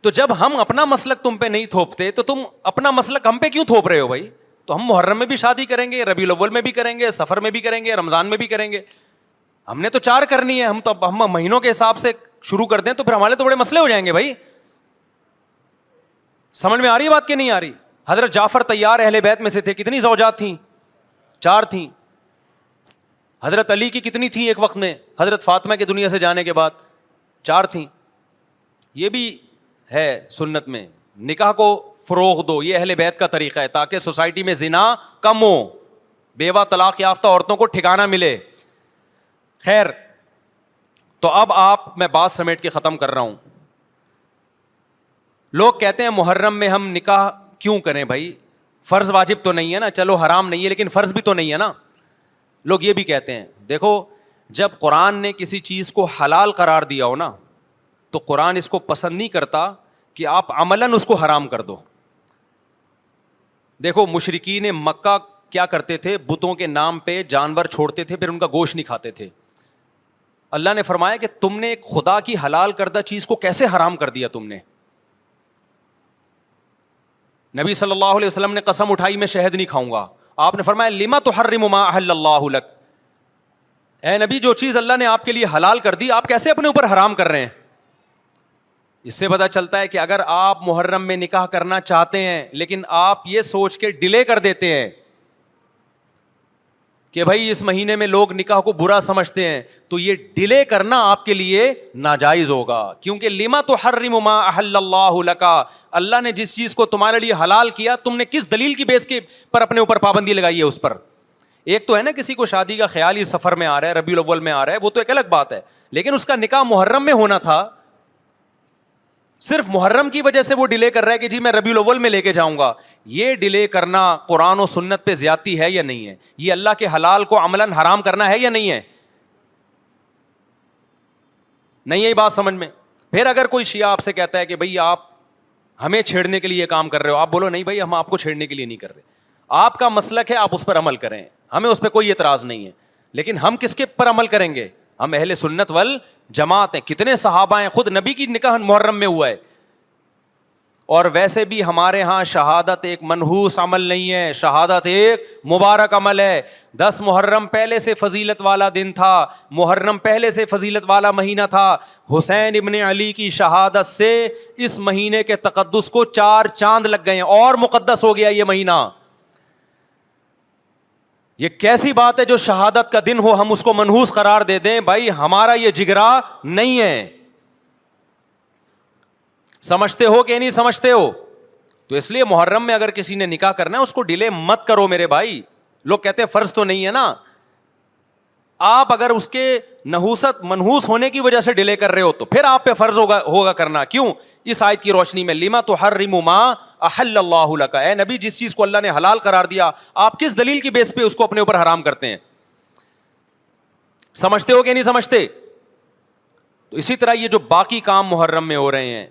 S2: تو جب ہم اپنا مسلک تم پہ نہیں تھوپتے تو تم اپنا مسلک ہم پہ کیوں تھوپ رہے ہو بھائی؟ تو ہم محرم میں بھی شادی کریں گے, ربیع الاول میں بھی کریں گے, سفر میں بھی کریں گے, رمضان میں بھی کریں گے. ہم نے تو 4 کرنی ہے. ہم مہینوں کے حساب سے شروع کر دیں تو پھر ہمارے تو بڑے مسئلے ہو جائیں گے بھائی. سمجھ میں آ رہی ہے بات کہ نہیں آ رہی؟ حضرت جعفر طیار اہل بیت میں سے تھے. کتنی زوجات تھیں؟ 4 تھیں. حضرت علی کی کتنی تھیں ایک وقت میں؟ حضرت فاطمہ کے دنیا سے جانے کے بعد 4 تھیں. یہ بھی ہے سنت میں. نکاح کو فروغ دو, یہ اہل بیت کا طریقہ ہے تاکہ سوسائٹی میں زنا کم ہو, بیوہ طلاق یافتہ عورتوں کو ٹھکانہ ملے. خیر, تو اب میں بات سمیٹ کے ختم کر رہا ہوں. لوگ کہتے ہیں محرم میں ہم نکاح کیوں کریں بھائی, فرض واجب تو نہیں ہے نا, چلو حرام نہیں ہے لیکن فرض بھی تو نہیں ہے نا. لوگ یہ بھی کہتے ہیں. دیکھو, جب قرآن نے کسی چیز کو حلال قرار دیا ہو نا, تو قرآن اس کو پسند نہیں کرتا کہ آپ عملاً اس کو حرام کر دو. دیکھو, مشرکین مکہ کیا کرتے تھے, بتوں کے نام پہ جانور چھوڑتے تھے, پھر ان کا گوشت نہیں کھاتے تھے. اللہ نے فرمایا کہ تم نے ایک خدا کی حلال کردہ چیز کو کیسے حرام کر دیا تم نے. نبی صلی اللہ علیہ وسلم نے قسم اٹھائی میں شہد نہیں کھاؤں گا. آپ نے فرمایا لما تحرم ما احل اللہ لک, اے نبی جو چیز اللہ نے آپ کے لیے حلال کر دی آپ کیسے اپنے اوپر حرام کر رہے ہیں. اس سے پتہ چلتا ہے کہ اگر آپ محرم میں نکاح کرنا چاہتے ہیں لیکن آپ یہ سوچ کے ڈیلے کر دیتے ہیں کہ بھائی اس مہینے میں لوگ نکاح کو برا سمجھتے ہیں, تو یہ ڈیلے کرنا آپ کے لیے ناجائز ہوگا. کیونکہ لما تحرم ما احل اللہ لک, اللہ نے جس چیز کو تمہارے لیے حلال کیا تم نے کس دلیل کی بیس کے پر اپنے اوپر پابندی لگائی ہے اس پر. ایک تو ہے نا کسی کو شادی کا خیال ہی سفر میں آ رہا ہے, ربیع الاول میں آ رہا ہے, وہ تو ایک الگ بات ہے, لیکن اس کا نکاح محرم میں ہونا تھا, صرف محرم کی وجہ سے وہ ڈیلے کر رہا ہے کہ جی میں ربیع الاول میں لے کے جاؤں گا. یہ ڈیلے کرنا قرآن و سنت پہ زیادتی ہے یا نہیں ہے؟ یہ اللہ کے حلال کو عملاً حرام کرنا ہے یا نہیں ہے؟ نہیں ہے بات سمجھ میں؟ پھر اگر کوئی شیعہ آپ سے کہتا ہے کہ بھئی آپ ہمیں چھیڑنے کے لیے یہ کام کر رہے ہو, آپ بولو نہیں بھائی ہم آپ کو چھیڑنے کے لیے نہیں کر رہے, آپ کا مسلک ہے, آپ اس پر عمل کریں, ہمیں اس پہ کوئی اعتراض نہیں ہے. لیکن ہم کس کے پر عمل کریں گے؟ ہم اہل سنت والجماعت ہیں. کتنے صحابہ ہیں, خود نبی کی نکاح محرم میں ہوا ہے. اور ویسے بھی ہمارے ہاں شہادت ایک منحوس عمل نہیں ہے, شہادت ایک مبارک عمل ہے. 10 محرم پہلے سے فضیلت والا دن تھا, محرم پہلے سے فضیلت والا مہینہ تھا. حسین ابن علی کی شہادت سے اس مہینے کے تقدس کو 4 چاند لگ گئے ہیں اور مقدس ہو گیا یہ مہینہ. یہ کیسی بات ہے جو شہادت کا دن ہو ہم اس کو منحوس قرار دے دیں؟ بھائی ہمارا یہ جگرا نہیں ہے. سمجھتے ہو کہ نہیں سمجھتے ہو؟ تو اس لیے محرم میں اگر کسی نے نکاح کرنا ہے اس کو ڈیلے مت کرو میرے بھائی. لوگ کہتے ہیں فرض تو نہیں ہے نا, آپ اگر اس کے نحوست منحوس ہونے کی وجہ سے ڈیلے کر رہے ہو تو پھر آپ پہ فرض ہوگا کرنا. کیوں؟ اس آیت کی روشنی میں لما تحرم ما احل اللہ لک, اے نبی جس چیز کو اللہ نے حلال قرار دیا آپ کس دلیل کی بیس پہ اس کو اپنے اوپر حرام کرتے ہیں؟ سمجھتے ہو کہ نہیں سمجھتے؟ تو اسی طرح یہ جو باقی کام محرم میں ہو رہے ہیں,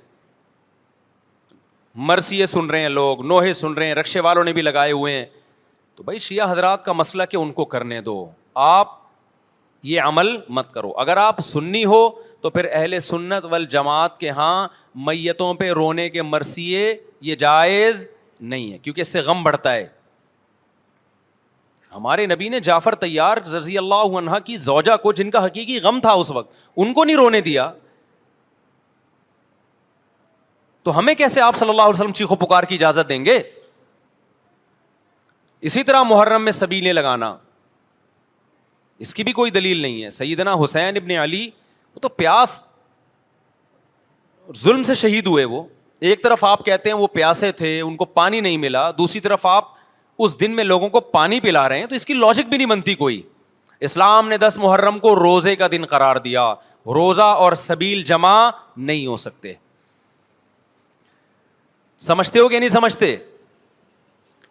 S2: مرثیے سن رہے ہیں لوگ, نوحے سن رہے ہیں, رکشے والوں نے بھی لگائے ہوئے ہیں, تو بھائی شیعہ حضرات کا مسئلہ کہ ان کو کرنے دو, آپ یہ عمل مت کرو. اگر آپ سنی ہو تو پھر اہل سنت والجماعت کے ہاں میتوں پہ رونے کے مرثیے یہ جائز نہیں ہے, کیونکہ اس سے غم بڑھتا ہے. ہمارے نبی نے جعفر طیار رضی اللہ عنہ کی زوجہ کو, جن کا حقیقی غم تھا اس وقت, ان کو نہیں رونے دیا. تو ہمیں کیسے آپ صلی اللہ علیہ وسلم چیخو پکار کی اجازت دیں گے؟ اسی طرح محرم میں سبیلیں لگانا, اس کی بھی کوئی دلیل نہیں ہے. سیدنا حسین ابن علی وہ تو پیاس ظلم سے شہید ہوئے. وہ ایک طرف آپ کہتے ہیں وہ پیاسے تھے, ان کو پانی نہیں ملا, دوسری طرف آپ اس دن میں لوگوں کو پانی پلا رہے ہیں, تو اس کی لاجک بھی نہیں بنتی کوئی. اسلام نے 10 محرم کو روزے کا دن قرار دیا, روزہ اور سبیل جمع نہیں ہو سکتے. سمجھتے ہو کہ نہیں سمجھتے؟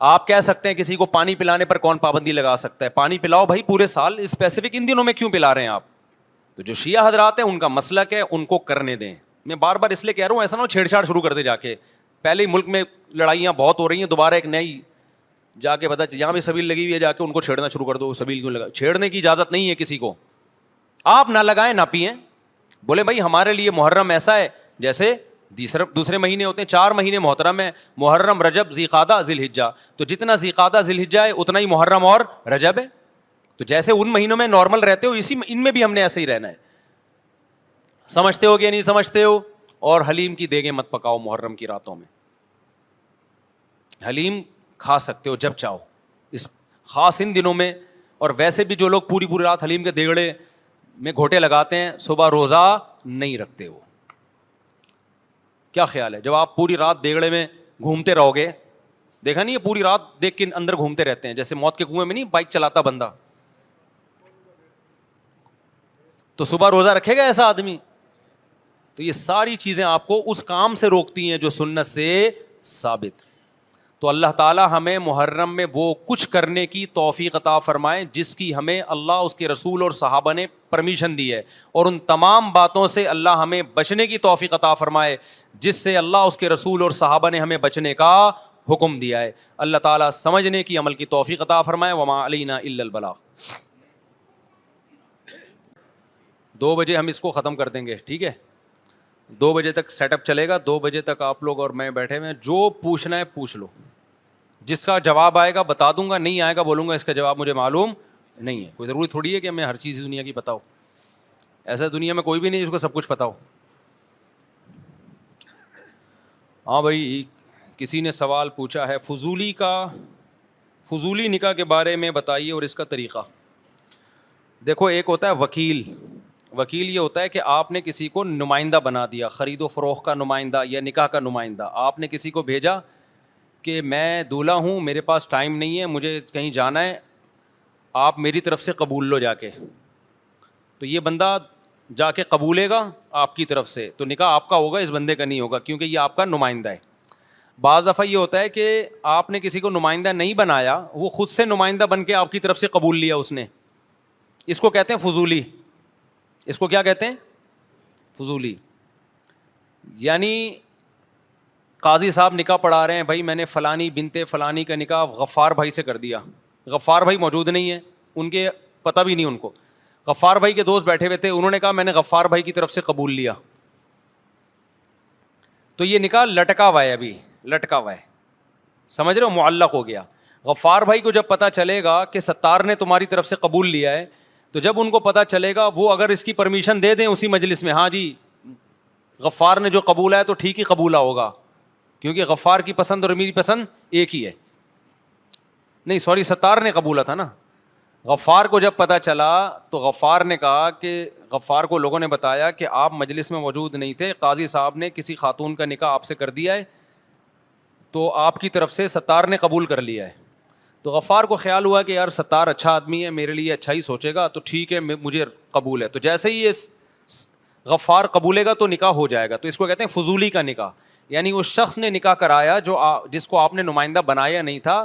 S2: آپ کہہ سکتے ہیں کسی کو پانی پلانے پر کون پابندی لگا سکتا ہے؟ پانی پلاؤ بھائی پورے سال, اسپیسیفک ان دنوں میں کیوں پلا رہے ہیں آپ؟ تو جو شیعہ حضرات ہیں ان کا مسلک ہے, ان کو کرنے دیں. میں بار بار اس لیے کہہ رہا ہوں ایسا نہ ہو چھیڑ چھاڑ شروع کر دے جا کے. پہلے ہی ملک میں لڑائیاں بہت ہو رہی ہیں, دوبارہ ایک نئی جا کے بتا یہاں بھی سبیل لگی ہوئی ہے, جا کے ان کو چھیڑنا شروع کر دو. سبیل کیوں لگا؟ چھیڑنے کی اجازت نہیں ہے کسی کو. آپ نہ لگائیں نہ پئیں. بولے بھائی ہمارے لیے محرم ایسا ہے جیسے دوسرے مہینے ہوتے ہیں 4 مہینے محترم ہیں, محرم, رجب, ذی-قعدہ, ذی الحجہ. تو جتنا ذی-قعدہ ذی الحجہ ہے اتنا ہی محرم اور رجب ہے. تو جیسے ان مہینوں میں نارمل رہتے ہو اسی ان میں بھی ہم نے ایسے ہی رہنا ہے. سمجھتے ہو کہ نہیں سمجھتے ہو؟ اور حلیم کی دیگیں مت پکاؤ محرم کی راتوں میں. حلیم کھا سکتے ہو جب چاہو اس خاص ان دنوں میں. اور ویسے بھی جو لوگ پوری رات حلیم کے دیگڑے میں گھوٹے لگاتے ہیں صبح روزہ نہیں رکھتے ہو. کیا خیال ہے جب آپ پوری رات دیگڑے میں گھومتے رہو گے؟ دیکھا نہیں ہے پوری رات دیکھ کے اندر گھومتے رہتے ہیں جیسے موت کے کنویں میں نہیں بائک چلاتا بندہ. تو صبح روزہ رکھے گا ایسا آدمی؟ تو یہ ساری چیزیں آپ کو اس کام سے روکتی ہیں جو سنت سے ثابت. تو اللہ تعالیٰ ہمیں محرم میں وہ کچھ کرنے کی توفیق عطا فرمائے جس کی ہمیں اللہ, اس کے رسول اور صحابہ نے پرمیشن دی ہے, اور ان تمام باتوں سے اللہ ہمیں بچنے کی توفیق عطا فرمائے جس سے اللہ, اس کے رسول اور صحابہ نے ہمیں بچنے کا حکم دیا ہے. اللہ تعالیٰ سمجھنے کی عمل کی توفیق عطا فرمائے. وما علینا الا البلاغ. 2 بجے ہم اس کو ختم کر دیں گے, ٹھیک ہے؟ 2 بجے تک سیٹ اپ چلے گا. 2 بجے تک آپ لوگ اور میں بیٹھے ہوئے ہیں, جو پوچھنا ہے پوچھ لو. جس کا جواب آئے گا بتا دوں گا, نہیں آئے گا بولوں گا اس کا جواب مجھے معلوم نہیں ہے. کوئی ضروری تھوڑی ہے کہ میں ہر چیز دنیا کی پتا ہو. ایسا دنیا میں کوئی بھی نہیں جس کو سب کچھ پتا ہو. ہاں بھائی, کسی نے سوال پوچھا ہے فضولی نکاح کے بارے میں بتائیے اور اس کا طریقہ. دیکھو, ایک ہوتا ہے وکیل یہ ہوتا ہے کہ آپ نے کسی کو نمائندہ بنا دیا, خرید و فروخت کا نمائندہ یا نکاح کا نمائندہ. آپ نے کسی کو بھیجا کہ میں دولہا ہوں, میرے پاس ٹائم نہیں ہے, مجھے کہیں جانا ہے, آپ میری طرف سے قبول لو جا کے. تو یہ بندہ جا کے قبولے گا آپ کی طرف سے, تو نکاح آپ کا ہوگا, اس بندے کا نہیں ہوگا کیونکہ یہ آپ کا نمائندہ ہے. بعض دفعہ یہ ہوتا ہے کہ آپ نے کسی کو نمائندہ نہیں بنایا, وہ خود سے نمائندہ بن کے آپ کی طرف سے قبول لیا اس نے. اس کو کہتے ہیں فضولی. اس کو کیا کہتے ہیں؟ فضولی. یعنی قاضی صاحب نکاح پڑھا رہے ہیں, بھائی میں نے فلانی بنت فلانی کا نکاح غفار بھائی سے کر دیا. غفار بھائی موجود نہیں ہیں, ان کے پتہ بھی نہیں ان کو. غفار بھائی کے دوست بیٹھے ہوئے تھے, انہوں نے کہا میں نے غفار بھائی کی طرف سے قبول لیا. تو یہ نکاح لٹکا ہوا ہے, ابھی لٹکا ہوا ہے, سمجھ رہے ہو, معلق ہو گیا. غفار بھائی کو جب پتہ چلے گا کہ ستار نے تمہاری طرف سے قبول لیا ہے, تو جب ان کو پتہ چلے گا, وہ اگر اس کی پرمیشن دے دیں اسی مجلس میں, ہاں جی غفار نے جو قبولا ہے تو ٹھیک ہی قبولا ہوگا, کیونکہ غفار کی پسند اور میری پسند ایک ہی ہے. نہیں سوری, ستار نے قبولا تھا نا. غفار کو جب پتہ چلا تو غفار نے کہا کہ غفار کو لوگوں نے بتایا کہ آپ مجلس میں موجود نہیں تھے, قاضی صاحب نے کسی خاتون کا نکاح آپ سے کر دیا ہے, تو آپ کی طرف سے ستار نے قبول کر لیا ہے. تو غفار کو خیال ہوا کہ یار ستار اچھا آدمی ہے, میرے لیے اچھا ہی سوچے گا, تو ٹھیک ہے مجھے قبول ہے. تو جیسے ہی یہ غفار قبولے گا تو نکاح ہو جائے گا. تو اس کو کہتے ہیں فضولی کا نکاح. یعنی اس شخص نے نکاح کرایا جس کو آپ نے نمائندہ بنایا نہیں تھا,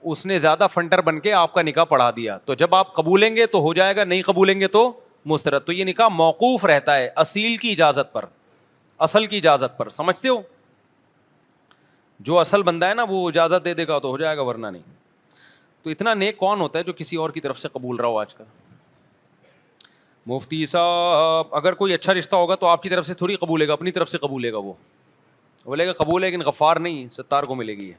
S2: اس نے زیادہ فنٹر بن کے آپ کا نکاح پڑھا دیا. تو جب آپ قبولیں گے تو ہو جائے گا, نہیں قبولیں گے تو مسترد. تو یہ نکاح موقوف رہتا ہے اصیل کی اجازت پر, اصل کی اجازت پر. سمجھتے ہو؟ جو اصل بندہ ہے نا وہ اجازت دے دے گا تو ہو جائے گا, ورنہ نہیں. تو اتنا نیک کون ہوتا ہے جو کسی اور کی طرف سے قبول رہا ہو آج کل؟ مفتی صاحب, اگر کوئی اچھا رشتہ ہوگا تو آپ کی طرف سے تھوڑی قبولے گا, اپنی طرف سے قبولے گا. وہ بولے گا قبول ہے لیکن غفار نہیں, ستار کو ملے گی.